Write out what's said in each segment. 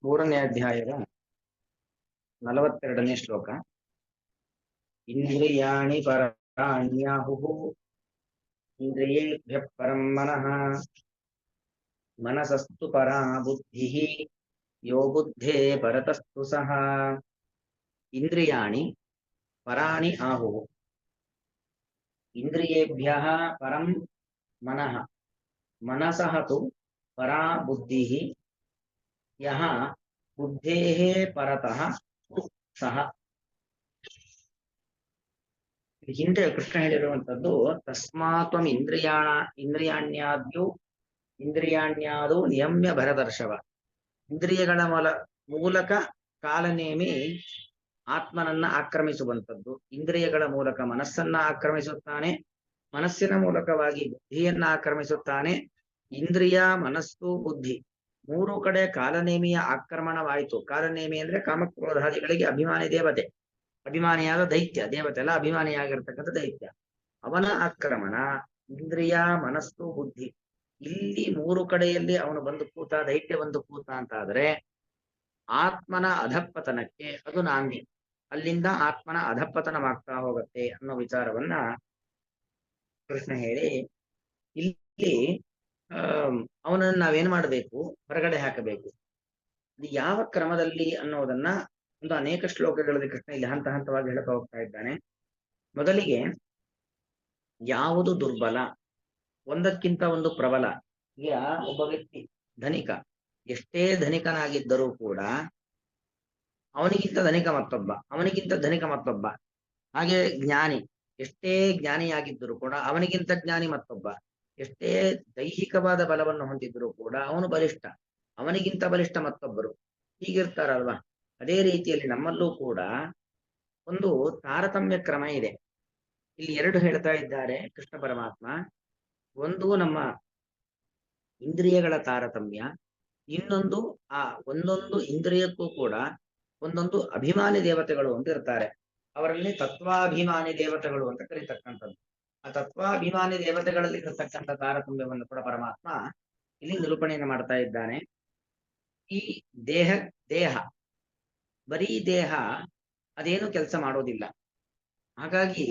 ಮೂರನೇ ಅಧ್ಯಾಯದ 42ನೇ ಶ್ಲೋಕ. ಇಂದ್ರಿಯಾಣಿ ಪರಾಣ್ಯಾಹುಃ ಇಂದ್ರಿಯೇಭ್ಯಃ ಪರಂ ಮನಃ ಮನಸಸ್ತು ಪರಾ ಬುದ್ಧಿಃ ಯೋ ಬುದ್ಧೇ ಪರತಸ್ತು ಸಹ. ಇಂದ್ರಿಯಾಣಿ ಪರಾಣಿ ಆಹುಃ ಇಂದ್ರಿಯೇಭ್ಯಃ ಪರಂ ಮನಃ ಮನಸಃ ತು ಪರಾ ಬುದ್ಧಿಃ ಯಃ ಬುದ್ಧೇಃ ಪರತಃ ಸಹ. ಹಿಂದೆ ಕೃಷ್ಣ ಹೇಳಿರುವಂತದ್ದು ತಸ್ಮಾತ್ವಂ ಇಂದ್ರಿಯಾಣ್ಯಾದು ನಿಯಮ್ಯ ಭರದರ್ಶವ. ಇಂದ್ರಿಯಗಳ ಮೂಲಕ ಕಾಲನೇಮಿ ಆತ್ಮನನ್ನ ಆಕ್ರಮಿಸುವಂಥದ್ದು. ಇಂದ್ರಿಯಗಳ ಮೂಲಕ ಮನಸ್ಸನ್ನ ಆಕ್ರಮಿಸುತ್ತಾನೆ, ಮನಸ್ಸಿನ ಮೂಲಕವಾಗಿ ಬುದ್ಧಿಯನ್ನ ಆಕ್ರಮಿಸುತ್ತಾನೆ. ಇಂದ್ರಿಯ, ಮನಸ್ಸು, ಬುದ್ಧಿ ಮೂರು ಕಡೆ ಕಾಲನೇಮಿಯ ಆಕ್ರಮಣವಾಯಿತು. ಕಾಲನೇಮಿ ಅಂದ್ರೆ ಕಾಮಕ್ರೋಧಾದಿಗಳಿಗೆ ಅಭಿಮಾನಿ ದೇವತೆ, ಅಭಿಮಾನಿಯಾದ ದೈತ್ಯ. ದೇವತೆ ಅಲ್ಲ, ಅಭಿಮಾನಿಯಾಗಿರ್ತಕ್ಕಂಥ ದೈತ್ಯ. ಅವನ ಆಕ್ರಮಣ ಇಂದ್ರಿಯ, ಮನಸ್ಸು, ಬುದ್ಧಿ. ಇಲ್ಲಿ ಮೂರು ಕಡೆಯಲ್ಲಿ ಅವನು ಬಂದು ಕೂತ, ದೈತ್ಯ ಬಂದು ಕೂತ ಅಂತಾದ್ರೆ ಆತ್ಮನ ಅಧಃಪತನಕ್ಕೆ ಅದು ನಾಂದಿ. ಅಲ್ಲಿಂದ ಆತ್ಮನ ಅಧಃಪತನವಾಗ್ತಾ ಹೋಗುತ್ತೆ ಅನ್ನೋ ವಿಚಾರವನ್ನ ಕೃಷ್ಣ ಹೇಳಿ, ಇಲ್ಲಿ ಅವನನ್ನು ನಾವೇನ್ ಮಾಡಬೇಕು, ಹೊರಗಡೆ ಹಾಕಬೇಕು. ಇದು ಯಾವ ಕ್ರಮದಲ್ಲಿ ಅನ್ನೋದನ್ನ ಒಂದು ಅನೇಕ ಶ್ಲೋಕಗಳಲ್ಲಿ ಕೃಷ್ಣ ಇಲ್ಲಿ ಹಂತ ಹಂತವಾಗಿ ಹೇಳ್ತಾ ಹೋಗ್ತಾ ಇದ್ದಾನೆ. ಮೊದಲಿಗೆ ಯಾವುದು ದುರ್ಬಲ, ಒಂದಕ್ಕಿಂತ ಒಂದು ಪ್ರಬಲ. ಈಗ ಒಬ್ಬ ವ್ಯಕ್ತಿ ಧನಿಕ, ಎಷ್ಟೇ ಧನಿಕನಾಗಿದ್ದರೂ ಕೂಡ ಅವನಿಗಿಂತ ಧನಿಕ ಮತ್ತೊಬ್ಬ, ಅವನಿಗಿಂತ ಧನಿಕ ಮತ್ತೊಬ್ಬ. ಹಾಗೆ ಜ್ಞಾನಿ, ಎಷ್ಟೇ ಜ್ಞಾನಿಯಾಗಿದ್ದರೂ ಕೂಡ ಅವನಿಗಿಂತ ಜ್ಞಾನಿ ಮತ್ತೊಬ್ಬ. ಎಷ್ಟೇ ದೈಹಿಕವಾದ ಬಲವನ್ನು ಹೊಂದಿದ್ರೂ ಕೂಡ ಅವನು ಬಲಿಷ್ಠ, ಅವನಿಗಿಂತ ಬಲಿಷ್ಠ ಮತ್ತೊಬ್ಬರು. ಹೀಗಿರ್ತಾರಲ್ವಾ. ಅದೇ ರೀತಿಯಲ್ಲಿ ನಮ್ಮಲ್ಲೂ ಕೂಡ ಒಂದು ತಾರತಮ್ಯ ಕ್ರಮ ಇದೆ. ಇಲ್ಲಿ ಎರಡು ಹೇಳ್ತಾ ಇದ್ದಾರೆ ಕೃಷ್ಣ ಪರಮಾತ್ಮ. ಒಂದು ನಮ್ಮ ಇಂದ್ರಿಯಗಳ ತಾರತಮ್ಯ, ಇನ್ನೊಂದು ಆ ಒಂದೊಂದು ಇಂದ್ರಿಯಕ್ಕೂ ಕೂಡ ಒಂದೊಂದು ಅಭಿಮಾನಿ ದೇವತೆಗಳು ಅಂತ ಇರ್ತಾರೆ. ಅವರಲ್ಲಿ ತತ್ವಾಭಿಮಾನಿ ದೇವತೆಗಳು ಅಂತ ಕರೀತಕ್ಕಂಥದ್ದು. ಆ ತತ್ವಾಭಿಮಾನಿ ದೇವತೆಗಳಲ್ಲಿ ಇರತಕ್ಕಂಥ ತಾರತಮ್ಯವನ್ನು ಕೂಡ ಪರಮಾತ್ಮ ಇಲ್ಲಿ ನಿರೂಪಣೆಯನ್ನು ಮಾಡ್ತಾ ಇದ್ದಾನೆ. ಈ ದೇಹ ಬರೀ ದೇಹ ಅದೇನು ಕೆಲಸ ಮಾಡೋದಿಲ್ಲ. ಹಾಗಾಗಿ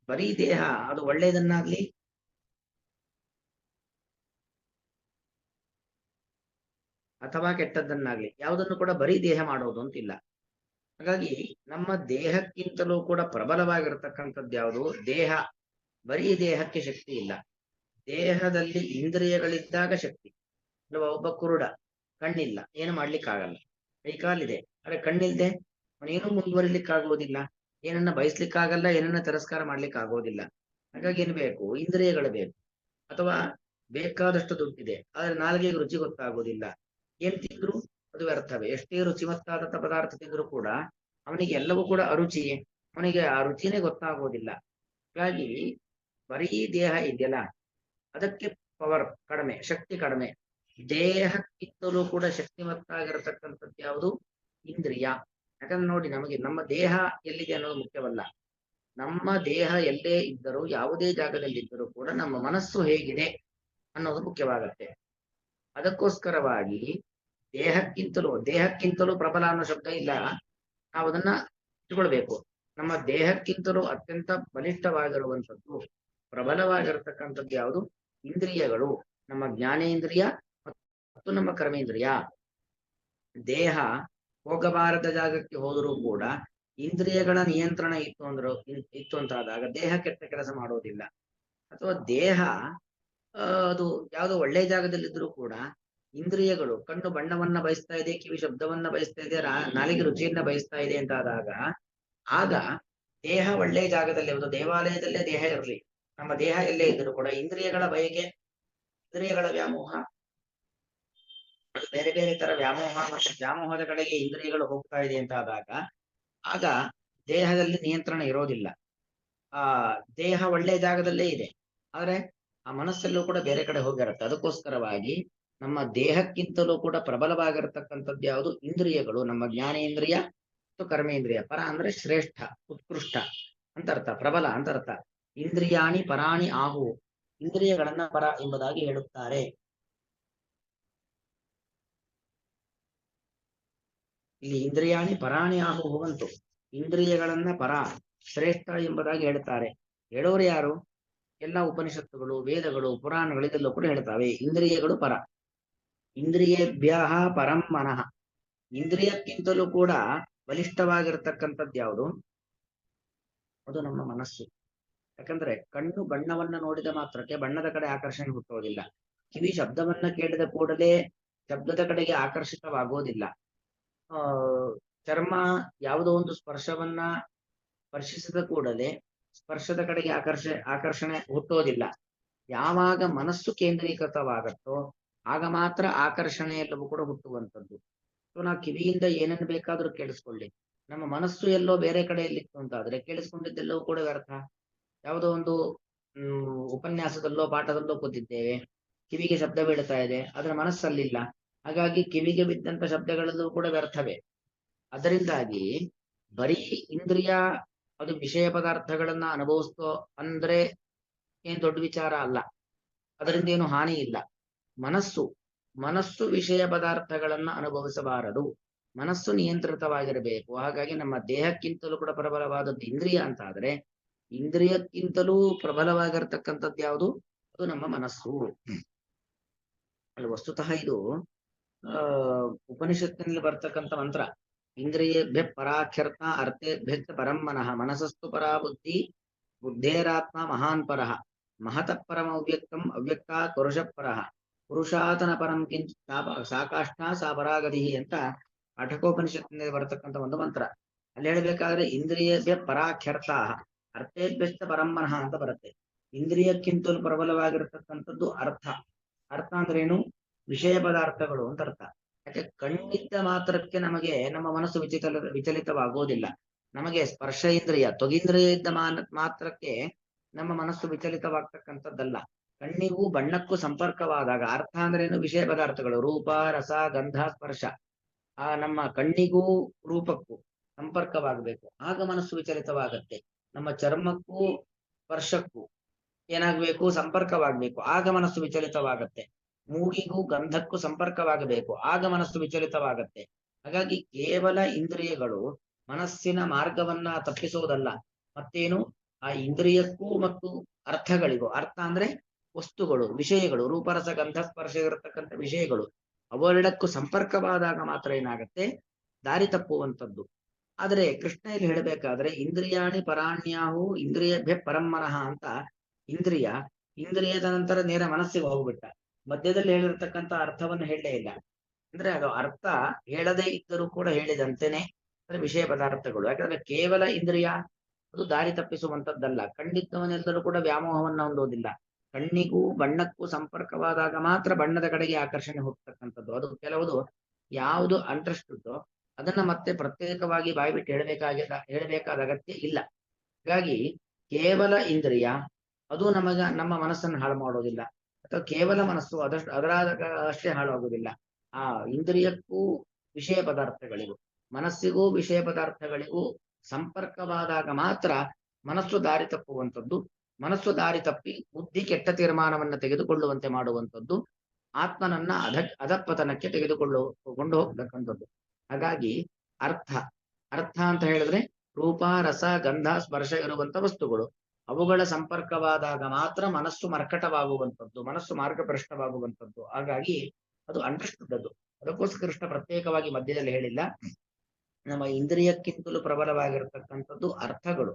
ಬರೀ ದೇಹ ಅದು ಒಳ್ಳೆಯದನ್ನಾಗ್ಲಿ ಅಥವಾ ಕೆಟ್ಟದ್ದನ್ನಾಗ್ಲಿ ಯಾವುದನ್ನು ಕೂಡ ಬರೀ ದೇಹ ಮಾಡೋದು ಅಂತಿಲ್ಲ. ಹಾಗಾಗಿ ನಮ್ಮ ದೇಹಕ್ಕಿಂತಲೂ ಕೂಡ ಪ್ರಬಲವಾಗಿರತಕ್ಕಂಥದ್ದು ಯಾವುದು? ದೇಹ. ಬರೀ ದೇಹಕ್ಕೆ ಶಕ್ತಿ ಇಲ್ಲ. ದೇಹದಲ್ಲಿ ಇಂದ್ರಿಯಗಳಿದ್ದಾಗ ಶಕ್ತಿ. ಒಬ್ಬ ಕುರುಡ, ಕಣ್ಣಿಲ್ಲ, ಏನು ಮಾಡ್ಲಿಕ್ಕಾಗಲ್ಲ. ಕೈಕಾಲಿದೆ, ಆದ್ರೆ ಕಣ್ಣಿಲ್ದೆ ಅವನೇನು ಮುಂದುವರಿಲಿಕ್ಕಾಗೋದಿಲ್ಲ, ಏನನ್ನ ಬಯಸ್ಲಿಕ್ಕಾಗಲ್ಲ, ಏನನ್ನ ತಿರಸ್ಕಾರ ಮಾಡ್ಲಿಕ್ಕಾಗೋದಿಲ್ಲ. ಹಾಗಾಗಿ ಏನ್ ಬೇಕು? ಇಂದ್ರಿಯಗಳು ಬೇಕು. ಅಥವಾ ಬೇಕಾದಷ್ಟು ದುಡ್ಡಿದೆ, ಆದ್ರೆ ನಾಲ್ಗೆಗೆ ರುಚಿ ಗೊತ್ತಾಗೋದಿಲ್ಲ. ಏನ್ ತಿಂದ್ರು ಅದು ವ್ಯರ್ಥವೇ. ಎಷ್ಟೇ ರುಚಿವತ್ತಾದಂಥ ಪದಾರ್ಥ ತಿಂದ್ರು ಕೂಡ ಅವನಿಗೆ ಎಲ್ಲವೂ ಕೂಡ ಅರುಚಿಯೇ, ಅವನಿಗೆ ಆ ರುಚಿನೇ ಗೊತ್ತಾಗೋದಿಲ್ಲ. ಹಾಗಾಗಿ ಬರೀ ದೇಹ ಇದೆಯಲ್ಲ, ಅದಕ್ಕೆ ಪವರ್ ಕಡಿಮೆ, ಶಕ್ತಿ ಕಡಿಮೆ. ದೇಹಕ್ಕಿಂತಲೂ ಕೂಡ ಶಕ್ತಿಮತ್ತಾಗಿರತಕ್ಕಂಥದ್ದು ಯಾವುದು? ಇಂದ್ರಿಯ. ಯಾಕಂದ್ರೆ ನೋಡಿ, ನಮಗೆ ನಮ್ಮ ದೇಹ ಎಲ್ಲಿದೆ ಅನ್ನೋದು ಮುಖ್ಯವಲ್ಲ. ನಮ್ಮ ದೇಹ ಎಲ್ಲೇ ಇದ್ದರೂ, ಯಾವುದೇ ಜಾಗದಲ್ಲಿದ್ದರೂ ಕೂಡ ನಮ್ಮ ಮನಸ್ಸು ಹೇಗಿದೆ ಅನ್ನೋದು ಮುಖ್ಯವಾಗತ್ತೆ. ಅದಕ್ಕೋಸ್ಕರವಾಗಿ ದೇಹಕ್ಕಿಂತಲೂ ಪ್ರಬಲ ಅನ್ನೋ ಶಬ್ದ ಇಲ್ಲ. ನಾವು ಅದನ್ನ ಇಟ್ಕೊಳ್ಬೇಕು. ನಮ್ಮ ದೇಹಕ್ಕಿಂತಲೂ ಅತ್ಯಂತ ಬಲಿಷ್ಠವಾಗಿರುವಂಥದ್ದು, ಪ್ರಬಲವಾಗಿರತಕ್ಕಂಥದ್ದು ಯಾವುದು? ಇಂದ್ರಿಯಗಳು. ನಮ್ಮ ಜ್ಞಾನೇಂದ್ರಿಯ ಮತ್ತು ನಮ್ಮ ಕರ್ಮೇಂದ್ರಿಯ. ದೇಹ ಹೋಗಬಾರದ ಜಾಗಕ್ಕೆ ಹೋದರೂ ಕೂಡ ಇಂದ್ರಿಯಗಳ ನಿಯಂತ್ರಣ ಇತ್ತು ಅಂತಾದಾಗ ದೇಹ ಕೆಟ್ಟ ಕೆಲಸ ಮಾಡೋದಿಲ್ಲ. ಅಥವಾ ದೇಹ ಅದು ಯಾವುದೋ ಒಳ್ಳೆ ಜಾಗದಲ್ಲಿದ್ರೂ ಕೂಡ ಇಂದ್ರಿಯಗಳು, ಕಣ್ಣು ಬಣ್ಣವನ್ನ ಬಯಸ್ತಾ ಇದೆ, ಕಿವಿ ಶಬ್ದವನ್ನ ಬಯಸ್ತಾ ಇದೆ, ನಾಲಿಗೆ ರುಚಿಯನ್ನ ಬಯಸ್ತಾ ಇದೆ ಅಂತಾದಾಗ ಆಗ ದೇಹ ಒಳ್ಳೆ ಜಾಗದಲ್ಲಿ, ಒಂದು ದೇವಾಲಯದಲ್ಲೇ ದೇಹ ಇರಲಿ, ನಮ್ಮ ದೇಹ ಎಲ್ಲೇ ಇದ್ರೂ ಕೂಡ ಇಂದ್ರಿಯಗಳ ಬಯಕೆ, ಇಂದ್ರಿಯಗಳ ವ್ಯಾಮೋಹ, ಬೇರೆ ಬೇರೆ ತರ ವ್ಯಾಮೋಹ ಮತ್ತು ವ್ಯಾಮೋಹದ ಕಡೆಗೆ ಇಂದ್ರಿಯಗಳು ಹೋಗ್ತಾ ಇದೆ ಅಂತಾದಾಗ ಆಗ ದೇಹದಲ್ಲಿ ನಿಯಂತ್ರಣ ಇರೋದಿಲ್ಲ. ಆ ದೇಹ ಒಳ್ಳೆ ಜಾಗದಲ್ಲೇ ಇದೆ, ಆದ್ರೆ ಆ ಮನಸ್ಸಲ್ಲೂ ಕೂಡ ಬೇರೆ ಕಡೆ ಹೋಗಿರುತ್ತೆ. ಅದಕ್ಕೋಸ್ಕರವಾಗಿ ನಮ್ಮ ದೇಹಕ್ಕಿಂತಲೂ ಕೂಡ ಪ್ರಬಲವಾಗಿರತಕ್ಕಂಥದ್ದು ಯಾವುದು? ಇಂದ್ರಿಯಗಳು. ನಮ್ಮ ಜ್ಞಾನೇಂದ್ರಿಯ ಮತ್ತು ಕರ್ಮೇಂದ್ರಿಯ. ಪರ ಅಂದ್ರೆ ಶ್ರೇಷ್ಠ, ಉತ್ಕೃಷ್ಟ ಅಂತ ಅರ್ಥ, ಪ್ರಬಲ ಅಂತ ಅರ್ಥ. ಇಂದ್ರಿಯಾಣಿ ಪರಾಣಿ ಆಹು, ಇಂದ್ರಿಯಗಳನ್ನ ಪರ ಎಂಬುದಾಗಿ ಹೇಳುತ್ತಾರೆ. ಇಲ್ಲಿ ಇಂದ್ರಿಯಾಣಿ ಪರಾಣಿ ಆಹುವಂತು, ಇಂದ್ರಿಯಗಳನ್ನ ಪರ ಶ್ರೇಷ್ಠ ಎಂಬುದಾಗಿ ಹೇಳ್ತಾರೆ. ಹೇಳೋರು ಯಾರು? ಎಲ್ಲ ಉಪನಿಷತ್ತುಗಳು, ವೇದಗಳು, ಪುರಾಣಗಳು ಇದೆಲ್ಲೂ ಕೂಡ ಹೇಳ್ತಾವೆ ಇಂದ್ರಿಯಗಳು ಪರ. ಇಂದ್ರಿಯೇಭ್ಯ ಪರಂ ಮನಃ, ಇಂದ್ರಿಯಕ್ಕಿಂತಲೂ ಕೂಡ ಬಲಿಷ್ಠವಾಗಿರತಕ್ಕಂಥದ್ದು ಯಾವುದು? ಅದು ನಮ್ಮ ಮನಸ್ಸು. ಯಾಕಂದ್ರೆ ಕಣ್ಣು ಬಣ್ಣವನ್ನ ನೋಡಿದ ಮಾತ್ರಕ್ಕೆ ಬಣ್ಣದ ಕಡೆ ಆಕರ್ಷಣೆ ಹುಟ್ಟುವುದಿಲ್ಲ. ಕಿವಿ ಶಬ್ದವನ್ನ ಕೇಳಿದ ಕೂಡಲೇ ಶಬ್ದದ ಕಡೆಗೆ ಆಕರ್ಷಿತವಾಗೋದಿಲ್ಲ. ಆ ಚರ್ಮ ಯಾವುದೋ ಒಂದು ಸ್ಪರ್ಶವನ್ನ ಸ್ಪರ್ಶಿಸಿದ ಕೂಡಲೇ ಸ್ಪರ್ಶದ ಕಡೆಗೆ ಆಕರ್ಷಣೆ ಹುಟ್ಟೋದಿಲ್ಲ. ಯಾವಾಗ ಮನಸ್ಸು ಕೇಂದ್ರೀಕೃತವಾಗತ್ತೋ ಆಗ ಮಾತ್ರ ಆಕರ್ಷಣೆ ಎಲ್ಲವೂ ಕೂಡ ಹುಟ್ಟುವಂಥದ್ದು. ಸೊ ನಾವು ಕಿವಿಯಿಂದ ಏನನ್ನು ಬೇಕಾದ್ರೂ ಕೇಳಿಸ್ಕೊಳ್ಳಿ, ನಮ್ಮ ಮನಸ್ಸು ಎಲ್ಲೋ ಬೇರೆ ಕಡೆಯಲ್ಲಿತ್ತು ಅಂತಾದ್ರೆ ಕೇಳಿಸ್ಕೊಂಡಿದ್ದೆಲ್ಲವೂ ಕೂಡ ವ್ಯರ್ಥ. ಯಾವುದೋ ಒಂದು ಉಪನ್ಯಾಸದಲ್ಲೋ ಪಾಠದಲ್ಲೋ ಕೂತಿದ್ದೇವೆ, ಕಿವಿಗೆ ಶಬ್ದ ಬೀಳ್ತಾ ಇದೆ, ಅದರ ಮನಸ್ಸಲ್ಲಿಲ್ಲ. ಹಾಗಾಗಿ ಕಿವಿಗೆ ಬಿದ್ದಂತ ಶಬ್ದಗಳೆಲ್ಲವೂ ಕೂಡ ವ್ಯರ್ಥವೇ. ಅದರಿಂದಾಗಿ ಬರೀ ಇಂದ್ರಿಯ ಅದು ವಿಷಯ ಪದಾರ್ಥಗಳನ್ನ ಅನುಭವಿಸ್ತೋ ಅಂದ್ರೆ ಏನ್ ದೊಡ್ಡ ವಿಚಾರ ಅಲ್ಲ, ಅದರಿಂದ ಏನು ಹಾನಿ ಇಲ್ಲ. ಮನಸ್ಸು ವಿಷಯ ಪದಾರ್ಥಗಳನ್ನ ಅನುಭವಿಸಬಾರದು, ಮನಸ್ಸು ನಿಯಂತ್ರಿತವಾಗಿರಬೇಕು. ಹಾಗಾಗಿ ನಮ್ಮ ದೇಹಕ್ಕಿಂತಲೂ ಕೂಡ ಪ್ರಬಲವಾದದ್ದು ಇಂದ್ರಿಯ ಅಂತ ಆದ್ರೆ, ಇಂದ್ರಿಯಕ್ಕಿಂತಲೂ ಪ್ರಬಲವಾಗಿರ್ತಕ್ಕಂಥದ್ದು ಯಾವುದು? ಅದು ನಮ್ಮ ಮನಸ್ಸು. ಅಲ್ಲಿ ವಸ್ತುತಃ ಇದು ಉಪನಿಷತ್ತಿನಲ್ಲಿ ಬರ್ತಕ್ಕಂಥ ಮಂತ್ರ. ಇಂದ್ರಿಯೇಭ್ಯ ಪರಾಖ್ಯರ್ಥ ಅರ್ಥೇಭ್ಯ ಪರಂ ಮನಃ, ಮನಸಸ್ತು ಪರಾ ಬುದ್ಧಿ ಬುದ್ಧೇರಾತ್ಮ ಮಹಾನ್ ಪರಃ, ಮಹತಃ ಪರಮ ಅವ್ಯಕ್ತಂ ಅವ್ಯಕ್ತ ಪುರುಷ ಪರಃ, ಪುರುಷಾತನ ಪರಂ ಕಿಂಚಿತ್ ಸಾಕಾಷ್ಠ ಸಾ ಪರಾಗತಿ ಅಂತ ಪಾಠಕೋಪನಿಷತ್ತಿನಲ್ಲಿ ಬರತಕ್ಕಂಥ ಒಂದು ಮಂತ್ರ. ಅಲ್ಲಿ ಹೇಳಬೇಕಾದ್ರೆ ಇಂದ್ರಿಯೇಭ್ಯ ಪರಾಖ್ಯರ್ಥ ಅರ್ಥೇಭ್ಯಶ್ಚ ಪರಂ ಮನಃ ಅಂತ ಬರುತ್ತೆ. ಇಂದ್ರಿಯಕ್ಕಿಂತಲೂ ಪ್ರಬಲವಾಗಿರತಕ್ಕಂಥದ್ದು ಅರ್ಥ. ಅರ್ಥ ಅಂದ್ರೇನು? ವಿಷಯ ಪದಾರ್ಥಗಳು ಅಂತ ಅರ್ಥ. ಯಾಕೆ ಕಣ್ಣಿದ್ದ ಮಾತ್ರಕ್ಕೆ ನಮಗೆ ನಮ್ಮ ಮನಸ್ಸು ವಿಚಲಿತವಾಗೋದಿಲ್ಲ. ನಮಗೆ ಸ್ಪರ್ಶ ಇಂದ್ರಿಯ ತ್ವಗಿಂದ್ರಿಯ ಇದ್ದ ಮಾತ್ರಕ್ಕೆ ನಮ್ಮ ಮನಸ್ಸು ವಿಚಲಿತವಾಗ್ತಕ್ಕಂಥದ್ದಲ್ಲ. ಕಣ್ಣಿಗೂ ಬಣ್ಣಕ್ಕೂ ಸಂಪರ್ಕವಾದಾಗ, ಅರ್ಥ ಅಂದ್ರೇನು? ವಿಷಯ ಪದಾರ್ಥಗಳು, ರೂಪ ರಸ ಗಂಧ ಸ್ಪರ್ಶ, ಆ ನಮ್ಮ ಕಣ್ಣಿಗೂ ರೂಪಕ್ಕೂ ಸಂಪರ್ಕವಾಗಬೇಕು, ಆಗ ಮನಸ್ಸು ವಿಚಲಿತವಾಗತ್ತೆ. ನಮ್ಮ ಚರ್ಮಕ್ಕೂ ಸ್ಪರ್ಶಕ್ಕೂ ಏನಾಗ್ಬೇಕು? ಸಂಪರ್ಕವಾಗಬೇಕು, ಆಗ ಮನಸ್ಸು ವಿಚಲಿತವಾಗತ್ತೆ. ಮೂಗಿಗೂ ಗಂಧಕ್ಕೂ ಸಂಪರ್ಕವಾಗಬೇಕು, ಆಗ ಮನಸ್ಸು ವಿಚಲಿತವಾಗತ್ತೆ. ಹಾಗಾಗಿ ಕೇವಲ ಇಂದ್ರಿಯಗಳು ಮನಸ್ಸಿನ ಮಾರ್ಗವನ್ನ ತಪ್ಪಿಸುವುದಲ್ಲ. ಮತ್ತೇನು? ಆ ಇಂದ್ರಿಯಕ್ಕೂ ಮತ್ತು ಅರ್ಥಗಳಿಗೂ, ಅರ್ಥ ಅಂದ್ರೆ ವಸ್ತುಗಳು, ವಿಷಯಗಳು, ರೂಪರಸ ಗಂಧ ಸ್ಪರ್ಶ ಇರತಕ್ಕಂಥ ವಿಷಯಗಳು, ಅವೆರಡಕ್ಕೂ ಸಂಪರ್ಕವಾದಾಗ ಮಾತ್ರ ಏನಾಗತ್ತೆ? ದಾರಿ ತಪ್ಪುವಂಥದ್ದು. ಆದರೆ ಕೃಷ್ಣ ಇಲ್ಲಿ ಹೇಳಬೇಕಾದ್ರೆ ಇಂದ್ರಿಯಾಣಿ ಪರಾಣ್ಯಾಹು ಇಂದ್ರಿಯಭ್ಯ ಪರಮ್ಮನಃ ಅಂತ, ಇಂದ್ರಿಯದ ನಂತರ ನೇರ ಮನಸ್ಸಿಗೆ ಹೋಗ್ಬಿಟ್ಟ. ಮಧ್ಯದಲ್ಲಿ ಹೇಳಿರ್ತಕ್ಕಂಥ ಅರ್ಥವನ್ನು ಹೇಳಲೇ ಇಲ್ಲ. ಅಂದ್ರೆ ಅದು ಅರ್ಥ ಹೇಳದೇ ಇದ್ದರೂ ಕೂಡ ಹೇಳಿದಂತೆನೆ ಅಂದ್ರೆ ವಿಷಯ ಪದಾರ್ಥಗಳು. ಯಾಕಂದ್ರೆ ಕೇವಲ ಇಂದ್ರಿಯ ಅದು ದಾರಿ ತಪ್ಪಿಸುವಂತದ್ದಲ್ಲ. ಕಣ್ಣಿದ್ದವನೆಲ್ಲರೂ ಕೂಡ ವ್ಯಾಮೋಹವನ್ನ ಹೊಂದೋದಿಲ್ಲ. ಕಣ್ಣಿಗೂ ಬಣ್ಣಕ್ಕೂ ಸಂಪರ್ಕವಾದಾಗ ಮಾತ್ರ ಬಣ್ಣದ ಕಡೆಗೆ ಆಕರ್ಷಣೆ ಹೋಗ್ತಕ್ಕಂಥದ್ದು. ಅದು ಕೆಲವುದು ಯಾವುದು ಅಂಟ್ರೆಸ್ಟ್ ಅದನ್ನ ಮತ್ತೆ ಪ್ರತ್ಯೇಕವಾಗಿ ಬಾಯ್ಬಿಟ್ಟು ಹೇಳಬೇಕಾದ ಅಗತ್ಯ ಇಲ್ಲ. ಹಾಗಾಗಿ ಕೇವಲ ಇಂದ್ರಿಯ ಅದು ನಮ್ಮ ಮನಸ್ಸನ್ನು ಹಾಳು ಮಾಡೋದಿಲ್ಲ, ಅಥವಾ ಕೇವಲ ಮನಸ್ಸು ಅಷ್ಟೇ ಹಾಳಾಗುವುದಿಲ್ಲ. ಆ ಇಂದ್ರಿಯಕ್ಕೂ ವಿಷಯ ಪದಾರ್ಥಗಳಿಗೂ ಮನಸ್ಸಿಗೂ ವಿಷಯ ಪದಾರ್ಥಗಳಿಗೂ ಸಂಪರ್ಕವಾದಾಗ ಮಾತ್ರ ಮನಸ್ಸು ದಾರಿ ತಪ್ಪುವಂಥದ್ದು. ಮನಸ್ಸು ದಾರಿ ತಪ್ಪಿ ಬುದ್ಧಿ ಕೆಟ್ಟ ತೀರ್ಮಾನವನ್ನ ತೆಗೆದುಕೊಳ್ಳುವಂತೆ ಮಾಡುವಂಥದ್ದು, ಆತ್ಮನನ್ನ ಅಧಪತನಕ್ಕೆ ಕೊಂಡು ಹೋಗ್ತಕ್ಕಂಥದ್ದು. ಹಾಗಾಗಿ ಅರ್ಥ ಅಂತ ಹೇಳಿದ್ರೆ ರೂಪ ರಸ ಗಂಧ ಸ್ಪರ್ಶ ಇರುವಂತ ವಸ್ತುಗಳು, ಅವುಗಳ ಸಂಪರ್ಕವಾದಾಗ ಮಾತ್ರ ಮನಸ್ಸು ಮರ್ಕಟವಾಗುವಂಥದ್ದು, ಮನಸ್ಸು ಮಾರ್ಗಭ್ರಷ್ಟವಾಗುವಂಥದ್ದು. ಹಾಗಾಗಿ ಅದು ಅಂಡರ್ಸ್ಟುಡ್. ಅದಕ್ಕೋಸ್ಕರ ಕೃಷ್ಣ ಪ್ರತ್ಯೇಕವಾಗಿ ಮಧ್ಯದಲ್ಲಿ ಹೇಳಿಲ್ಲ. ನಮ್ಮ ಇಂದ್ರಿಯಕ್ಕಿಂತಲೂ ಪ್ರಬಲವಾಗಿರತಕ್ಕಂಥದ್ದು ಅರ್ಥಗಳು,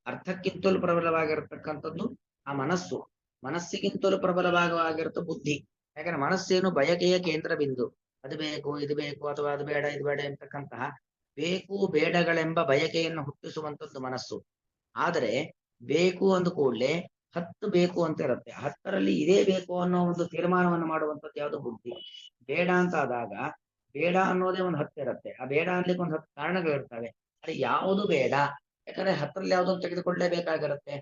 ಅರ್ಥಕ್ಕಿಂತಲೂ ಪ್ರಬಲವಾಗಿರತಕ್ಕಂಥದ್ದು ಆ ಮನಸ್ಸಿಗಿಂತಲೂ ಪ್ರಬಲವಾಗಿರುತ್ತೆ ಬುದ್ಧಿ. ಯಾಕಂದ್ರೆ ಮನಸ್ಸೇನು ಬಯಕೆಯ ಕೇಂದ್ರ ಬಿಂದು. ಅದು ಬೇಕು ಇದು ಬೇಕು ಅಥವಾ ಅದು ಬೇಡ ಇದು ಬೇಡ ಎಂತಕ್ಕಂತಹ ಬೇಕು ಬೇಡಗಳೆಂಬ ಬಯಕೆಯನ್ನು ಹುಟ್ಟಿಸುವಂಥದ್ದು ಮನಸ್ಸು. ಆದರೆ ಬೇಕು ಅಂದ ಕೂಡಲೇ 10 ಬೇಕು ಅಂತ ಇರುತ್ತೆ, 10ರಲ್ಲಿ ಇದೇ ಬೇಕು ಅನ್ನೋ ಒಂದು ತೀರ್ಮಾನವನ್ನು ಮಾಡುವಂಥದ್ದು ಯಾವುದು? ಬುದ್ಧಿ. ಬೇಡ ಅಂತ ಆದಾಗ ಬೇಡ ಅನ್ನೋದೇ ಒಂದು 10 ಇರುತ್ತೆ. ಆ ಬೇಡ ಅನ್ಲಿಕ್ಕೆ ಒಂದು 10 ಕಾರಣಗಳಿರ್ತವೆ. ಅಲ್ಲಿ ಯಾವುದು ಬೇಡ? ಯಾಕಂದ್ರೆ 10ರಲ್ಲಿ ಯಾವುದೊಂದು ತೆಗೆದುಕೊಳ್ಳಲೇಬೇಕಾಗಿರುತ್ತೆ.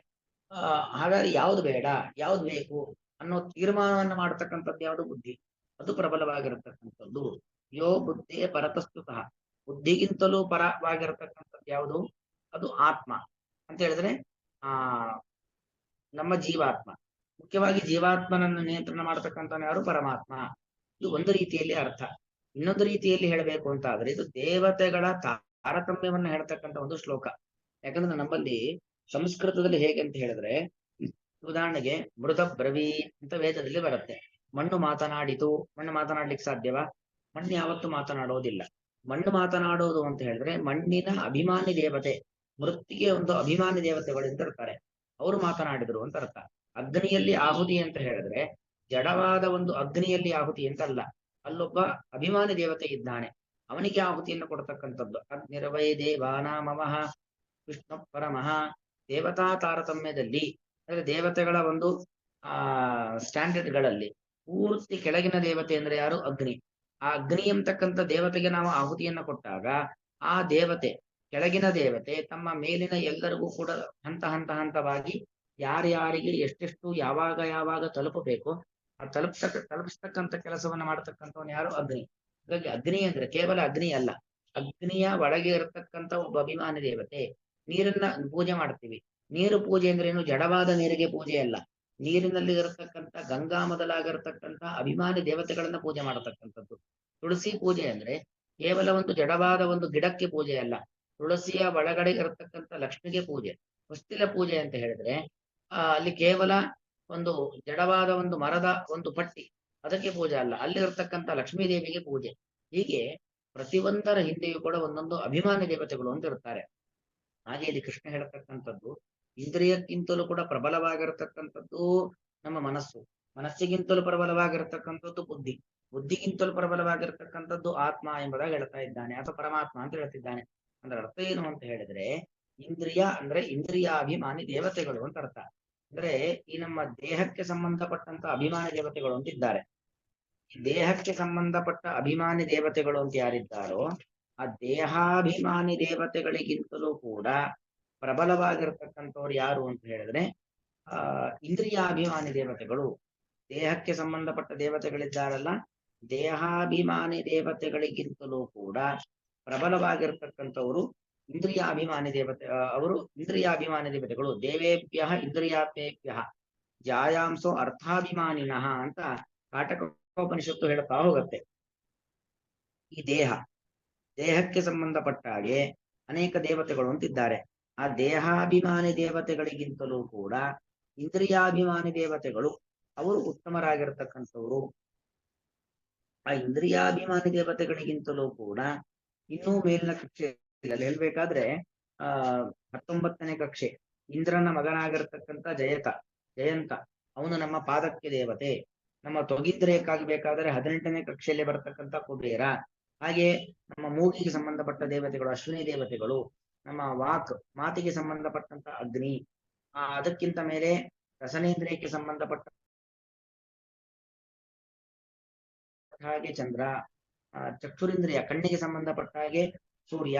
ಹಾಗಾದ್ರೆ ಯಾವ್ದು ಬೇಡ ಯಾವ್ದು ಬೇಕು ಅನ್ನೋ ತೀರ್ಮಾನವನ್ನು ಮಾಡತಕ್ಕಂಥದ್ದು ಯಾವುದು? ಬುದ್ಧಿ. ಅದು ಪ್ರಬಲವಾಗಿರತಕ್ಕಂಥದ್ದು. ಯೋ ಬುದ್ಧಿ ಪರತಸ್ತುತಃ, ಬುದ್ಧಿಗಿಂತಲೂ ಪರವಾಗಿರತಕ್ಕಂಥದ್ದು ಯಾವುದು? ಅದು ಆತ್ಮ ಅಂತ ಹೇಳಿದ್ರೆ ನಮ್ಮ ಜೀವಾತ್ಮ. ಮುಖ್ಯವಾಗಿ ಜೀವಾತ್ಮನನ್ನು ನಿಯಂತ್ರಣ ಮಾಡತಕ್ಕಂಥ ಯಾರು? ಪರಮಾತ್ಮ. ಇದು ಒಂದು ರೀತಿಯಲ್ಲಿ ಅರ್ಥ. ಇನ್ನೊಂದು ರೀತಿಯಲ್ಲಿ ಹೇಳಬೇಕು ಅಂತ ಆದ್ರೆ ಇದು ದೇವತೆಗಳ ತಾರತಮ್ಯವನ್ನ ಹೇಳ್ತಕ್ಕಂಥ ಒಂದು ಶ್ಲೋಕ. ಯಾಕಂದ್ರೆ ನಮ್ಮಲ್ಲಿ ಸಂಸ್ಕೃತದಲ್ಲಿ ಹೇಗೆ ಅಂತ ಹೇಳಿದ್ರೆ, ಉದಾಹರಣೆಗೆ ಮೃತ ಬ್ರವೀ ಅಂತ ವೇದದಲ್ಲಿ ಬರುತ್ತೆ. ಮಣ್ಣು ಮಾತನಾಡಿತು. ಮಣ್ಣು ಮಾತನಾಡ್ಲಿಕ್ಕೆ ಸಾಧ್ಯವಾ? ಮಣ್ಣು ಯಾವತ್ತೂ ಮಾತನಾಡೋದಿಲ್ಲ. ಮಣ್ಣು ಮಾತನಾಡೋದು ಅಂತ ಹೇಳಿದ್ರೆ ಮಣ್ಣಿನ ಅಭಿಮಾನಿ ದೇವತೆ, ಮೃತ್ತಿಗೆ ಒಂದು ಅಭಿಮಾನಿ ದೇವತೆಗಳು ಅಂತ ಇರ್ತಾರೆ, ಅವರು ಮಾತನಾಡಿದ್ರು ಅಂತ ಅರ್ಥ. ಅಗ್ನಿಯಲ್ಲಿ ಆಹುತಿ ಅಂತ ಹೇಳಿದ್ರೆ ಜಡವಾದ ಒಂದು ಅಗ್ನಿಯಲ್ಲಿ ಆಹುತಿ ಅಂತ ಅಲ್ಲ, ಅಲ್ಲೊಬ್ಬ ಅಭಿಮಾನಿ ದೇವತೆ ಇದ್ದಾನೆ, ಅವನಿಗೆ ಆಹುತಿಯನ್ನು ಕೊಡ್ತಕ್ಕಂಥದ್ದು. ಅಗ್ನಿರ್ವೈ ದೇವಾನಾಮಃ ವಿಷ್ಣು ಪರಮಃ. ದೇವತಾ ತಾರತಮ್ಯದಲ್ಲಿ ಅಂದ್ರೆ ದೇವತೆಗಳ ಒಂದು ಸ್ಟ್ಯಾಂಡರ್ಡ್ಗಳಲ್ಲಿ ಪೂರ್ತಿ ಕೆಳಗಿನ ದೇವತೆ ಅಂದ್ರೆ ಯಾರು? ಅಗ್ನಿ. ಆ ಅಗ್ನಿ ಎಂಬತಕ್ಕಂಥ ದೇವತೆಗೆ ನಾವು ಆಹುತಿಯನ್ನ ಕೊಟ್ಟಾಗ ಆ ದೇವತೆ, ಕೆಳಗಿನ ದೇವತೆ ತಮ್ಮ ಮೇಲಿನ ಎಲ್ಲರಿಗೂ ಕೂಡ ಹಂತವಾಗಿ ಯಾರ್ಯಾರಿಗೆ ಎಷ್ಟೆಷ್ಟು ಯಾವಾಗ ಯಾವಾಗ ತಲುಪಬೇಕು ಆ ತಲುಪಿಸ್ತಕ್ಕಂಥ ಕೆಲಸವನ್ನ ಮಾಡತಕ್ಕಂಥವನು ಯಾರು? ಅಗ್ನಿ. ಹಾಗಾಗಿ ಅಗ್ನಿ ಅಂದ್ರೆ ಕೇವಲ ಅಗ್ನಿ ಅಲ್ಲ, ಅಗ್ನಿಯ ಒಳಗೆ ಇರತಕ್ಕಂಥ ಒಬ್ಬ ಅಭಿಮಾನಿ ದೇವತೆ. ನೀರನ್ನ ಪೂಜೆ ಮಾಡ್ತೀವಿ. ನೀರು ಪೂಜೆ ಅಂದ್ರೆ ಏನು? ಜಡವಾದ ನೀರಿಗೆ ಪೂಜೆ ಅಲ್ಲ, ನೀರಿನಲ್ಲಿ ಇರತಕ್ಕಂಥ ಗಂಗಾ ಮೊದಲಾಗಿರತಕ್ಕಂಥ ಅಭಿಮಾನಿ ದೇವತೆಗಳನ್ನ ಪೂಜೆ ಮಾಡತಕ್ಕಂಥದ್ದು. ತುಳಸಿ ಪೂಜೆ ಅಂದ್ರೆ ಕೇವಲ ಒಂದು ಜಡವಾದ ಒಂದು ಗಿಡಕ್ಕೆ ಪೂಜೆ ಅಲ್ಲ, ತುಳಸಿಯ ಒಳಗಡೆ ಇರತಕ್ಕಂಥ ಲಕ್ಷ್ಮಿಗೆ ಪೂಜೆ. ಹೊಸ್ತಿಲ ಪೂಜೆ ಅಂತ ಹೇಳಿದ್ರೆ ಅಲ್ಲಿ ಕೇವಲ ಒಂದು ಜಡವಾದ ಒಂದು ಮರದ ಒಂದು ಪಟ್ಟಿ, ಅದಕ್ಕೆ ಪೂಜೆ ಅಲ್ಲ, ಅಲ್ಲಿರತಕ್ಕಂಥ ಲಕ್ಷ್ಮೀ ದೇವಿಗೆ ಪೂಜೆ. ಹೀಗೆ ಪ್ರತಿಯೊಂದರ ಹಿಂದೆಯೂ ಕೂಡ ಒಂದೊಂದು ಅಭಿಮಾನಿ ದೇವತೆಗಳು ಅಂತ ಇರ್ತಾರೆ. ಹಾಗೆ ಇಲ್ಲಿ ಕೃಷ್ಣ ಹೇಳತಕ್ಕಂಥದ್ದು ಇಂದ್ರಿಯಕ್ಕಿಂತಲೂ ಕೂಡ ಪ್ರಬಲವಾಗಿರತಕ್ಕಂಥದ್ದು ನಮ್ಮ ಮನಸ್ಸು, ಮನಸ್ಸಿಗಿಂತಲೂ ಪ್ರಬಲವಾಗಿರತಕ್ಕಂಥದ್ದು ಬುದ್ಧಿ, ಬುದ್ಧಿಗಿಂತಲೂ ಪ್ರಬಲವಾಗಿರತಕ್ಕಂಥದ್ದು ಆತ್ಮ ಎಂಬುದಾಗಿ ಹೇಳ್ತಾ ಇದ್ದಾನೆ, ಅಥವಾ ಪರಮಾತ್ಮ ಅಂತ ಹೇಳ್ತಿದ್ದಾನೆ. ಅಂದ್ರೆ ಅರ್ಥ ಏನು ಅಂತ ಹೇಳಿದ್ರೆ, ಇಂದ್ರಿಯ ಅಂದ್ರೆ ಇಂದ್ರಿಯಾಭಿಮಾನಿ ದೇವತೆಗಳು ಅಂತ ಅರ್ಥ. ಅಂದ್ರೆ ಈ ನಮ್ಮ ದೇಹಕ್ಕೆ ಸಂಬಂಧಪಟ್ಟಂತ ಅಭಿಮಾನಿ ದೇವತೆಗಳು ಅಂತಿದ್ದಾರೆ. ದೇಹಕ್ಕೆ ಸಂಬಂಧಪಟ್ಟ ಅಭಿಮಾನಿ ದೇವತೆಗಳು ಅಂತ ಯಾರಿದ್ದಾರೋ ಆ ದೇಹಾಭಿಮಾನಿ ದೇವತೆಗಳಿಗಿಂತಲೂ ಕೂಡ ಪ್ರಬಲವಾಗಿರತಕ್ಕಂಥವ್ರು ಯಾರು ಅಂತ ಹೇಳಿದ್ರೆ ಇಂದ್ರಿಯಾಭಿಮಾನಿ ದೇವತೆಗಳು. ದೇಹಕ್ಕೆ ಸಂಬಂಧಪಟ್ಟ ದೇವತೆಗಳಿದ್ದಾರಲ್ಲ, ದೇಹಾಭಿಮಾನಿ ದೇವತೆಗಳಿಗಿಂತಲೂ ಕೂಡ ಪ್ರಬಲವಾಗಿರ್ತಕ್ಕಂಥವರು ಇಂದ್ರಿಯಾಭಿಮಾನಿ ದೇವತೆ. ಅವರು ಇಂದ್ರಿಯಾಭಿಮಾನಿ ದೇವತೆಗಳು. ದೇವೇಭ್ಯ ಇಂದ್ರಿಯಾಭ್ಯೇಭ್ಯ ಜಾಯಾಂಸೋ ಅರ್ಥಾಭಿಮಾನಿನಃ ಅಂತ ಕಾಟಕೋಪನಿಷತ್ತು ಹೇಳ್ತಾ ಹೋಗುತ್ತೆ. ಈ ದೇಹಕ್ಕೆ ಸಂಬಂಧಪಟ್ಟ ಹಾಗೆ ಅನೇಕ ದೇವತೆಗಳು ಅಂತಿದ್ದಾರೆ. ಆ ದೇಹಾಭಿಮಾನಿ ದೇವತೆಗಳಿಗಿಂತಲೂ ಕೂಡ ಇಂದ್ರಿಯಾಭಿಮಾನಿ ದೇವತೆಗಳು ಅವರು ಉತ್ತಮರಾಗಿರ್ತಕ್ಕಂಥವ್ರು. ಆ ಇಂದ್ರಿಯಾಭಿಮಾನಿ ದೇವತೆಗಳಿಗಿಂತಲೂ ಕೂಡ ಇನ್ನೂ ಮೇಲಿನ ಕಕ್ಷೆ ಹೇಳ್ಬೇಕಾದ್ರೆ 19ನೇ ಕಕ್ಷೆ ಇಂದ್ರನ ಮಗನಾಗಿರ್ತಕ್ಕಂಥ ಜಯಂತ ಅವನು ನಮ್ಮ ಪಾದಕ್ಕೆ ದೇವತೆ. ನಮ್ಮ ತೊಗಿಂದ್ರಿಯಕ್ಕಾಗಬೇಕಾದ್ರೆ 18ನೇ ಕಕ್ಷೆಯಲ್ಲಿ ಬರತಕ್ಕಂಥ ಕುಬೇರ. ಹಾಗೆ ನಮ್ಮ ಮೂಗಿಗೆ ಸಂಬಂಧಪಟ್ಟ ದೇವತೆಗಳು ಅಶ್ವಿನಿ ದೇವತೆಗಳು. ನಮ್ಮ ಮಾತಿಗೆ ಸಂಬಂಧಪಟ್ಟಂತ ಅಗ್ನಿ. ಅದಕ್ಕಿಂತ ಮೇಲೆ ರಸನೇಂದ್ರಿಯಕ್ಕೆ ಸಂಬಂಧಪಟ್ಟ ಹಾಗೆ ಚಂದ್ರ. ಚಕ್ಷುರಿಂದ್ರಿಯ ಕಣ್ಣಿಗೆ ಸಂಬಂಧಪಟ್ಟ ಹಾಗೆ ಸೂರ್ಯ.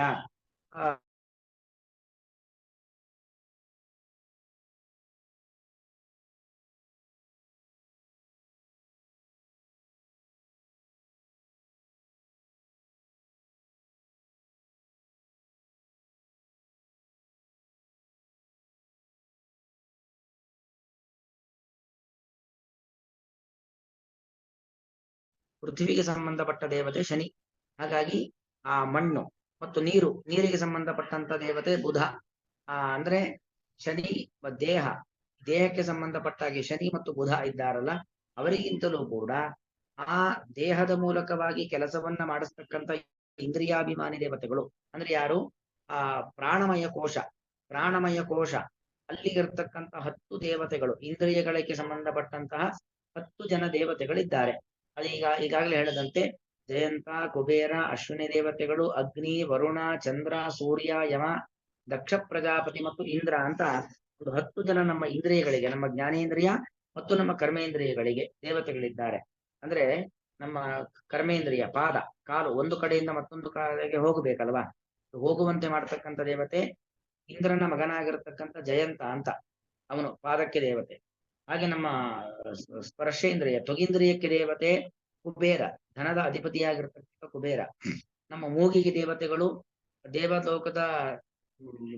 ಪೃಥ್ವಿಗೆ ಸಂಬಂಧಪಟ್ಟ ದೇವತೆ ಶನಿ. ಹಾಗಾಗಿ ಆ ಮಣ್ಣು ಮತ್ತು ನೀರಿಗೆ ಸಂಬಂಧಪಟ್ಟಂತ ದೇವತೆ ಬುಧ. ಅಂದ್ರೆ ಶನಿ ದೇಹಕ್ಕೆ ಸಂಬಂಧಪಟ್ಟಾಗಿ ಶನಿ ಮತ್ತು ಬುಧ ಇದ್ದಾರಲ್ಲ, ಅವರಿಗಿಂತಲೂ ಕೂಡ ಆ ದೇಹದ ಮೂಲಕವಾಗಿ ಕೆಲಸವನ್ನ ಮಾಡಿಸ್ತಕ್ಕಂಥ ಇಂದ್ರಿಯಾಭಿಮಾನಿ ದೇವತೆಗಳು ಅಂದ್ರೆ ಯಾರು? ಆ ಪ್ರಾಣಮಯ ಕೋಶ ಅಲ್ಲಿಗಿರ್ತಕ್ಕಂಥ 10 ದೇವತೆಗಳು, ಇಂದ್ರಿಯಗಳಿಗೆ ಸಂಬಂಧಪಟ್ಟಂತಹ 10 ಜನ ದೇವತೆಗಳಿದ್ದಾರೆ. ಈಗಾಗಲೇ ಹೇಳದಂತೆ ಜಯಂತ, ಕುಬೇರ, ಅಶ್ವಿನಿ ದೇವತೆಗಳು, ಅಗ್ನಿ, ವರುಣ, ಚಂದ್ರ, ಸೂರ್ಯ, ಯಮ, ದಕ್ಷ ಪ್ರಜಾಪತಿ ಮತ್ತು ಇಂದ್ರ ಅಂತ ಒಂದು 10 ಜನ ನಮ್ಮ ಇಂದ್ರಿಯಗಳಿಗೆ, ನಮ್ಮ ಜ್ಞಾನೇಂದ್ರಿಯ ಮತ್ತು ನಮ್ಮ ಕರ್ಮೇಂದ್ರಿಯಗಳಿಗೆ ದೇವತೆಗಳಿದ್ದಾರೆ. ಅಂದ್ರೆ ನಮ್ಮ ಕರ್ಮೇಂದ್ರಿಯ ಪಾದ, ಕಾಲು ಒಂದು ಕಡೆಯಿಂದ ಮತ್ತೊಂದು ಕಡೆಗೆ ಹೋಗಬೇಕಲ್ವಾ, ಹೋಗುವಂತೆ ಮಾಡ್ತಕ್ಕಂಥ ದೇವತೆ ಇಂದ್ರನ ಮಗನಾಗಿರ್ತಕ್ಕಂಥ ಜಯಂತ ಅಂತ, ಅವನು ಪಾದಕ್ಕೆ ದೇವತೆ. ಹಾಗೆ ನಮ್ಮ ಸ್ಪರ್ಶೇಂದ್ರಿಯ ತೊಗಿಂದ್ರಿಯಕ್ಕೆ ದೇವತೆ ಕುಬೇರ, ಧನದ ಅಧಿಪತಿಯಾಗಿರ್ತಕ್ಕಂಥ ಕುಬೇರ. ನಮ್ಮ ಮೂಗಿಗೆ ದೇವತೆಗಳು ದೇವಲೋಕದ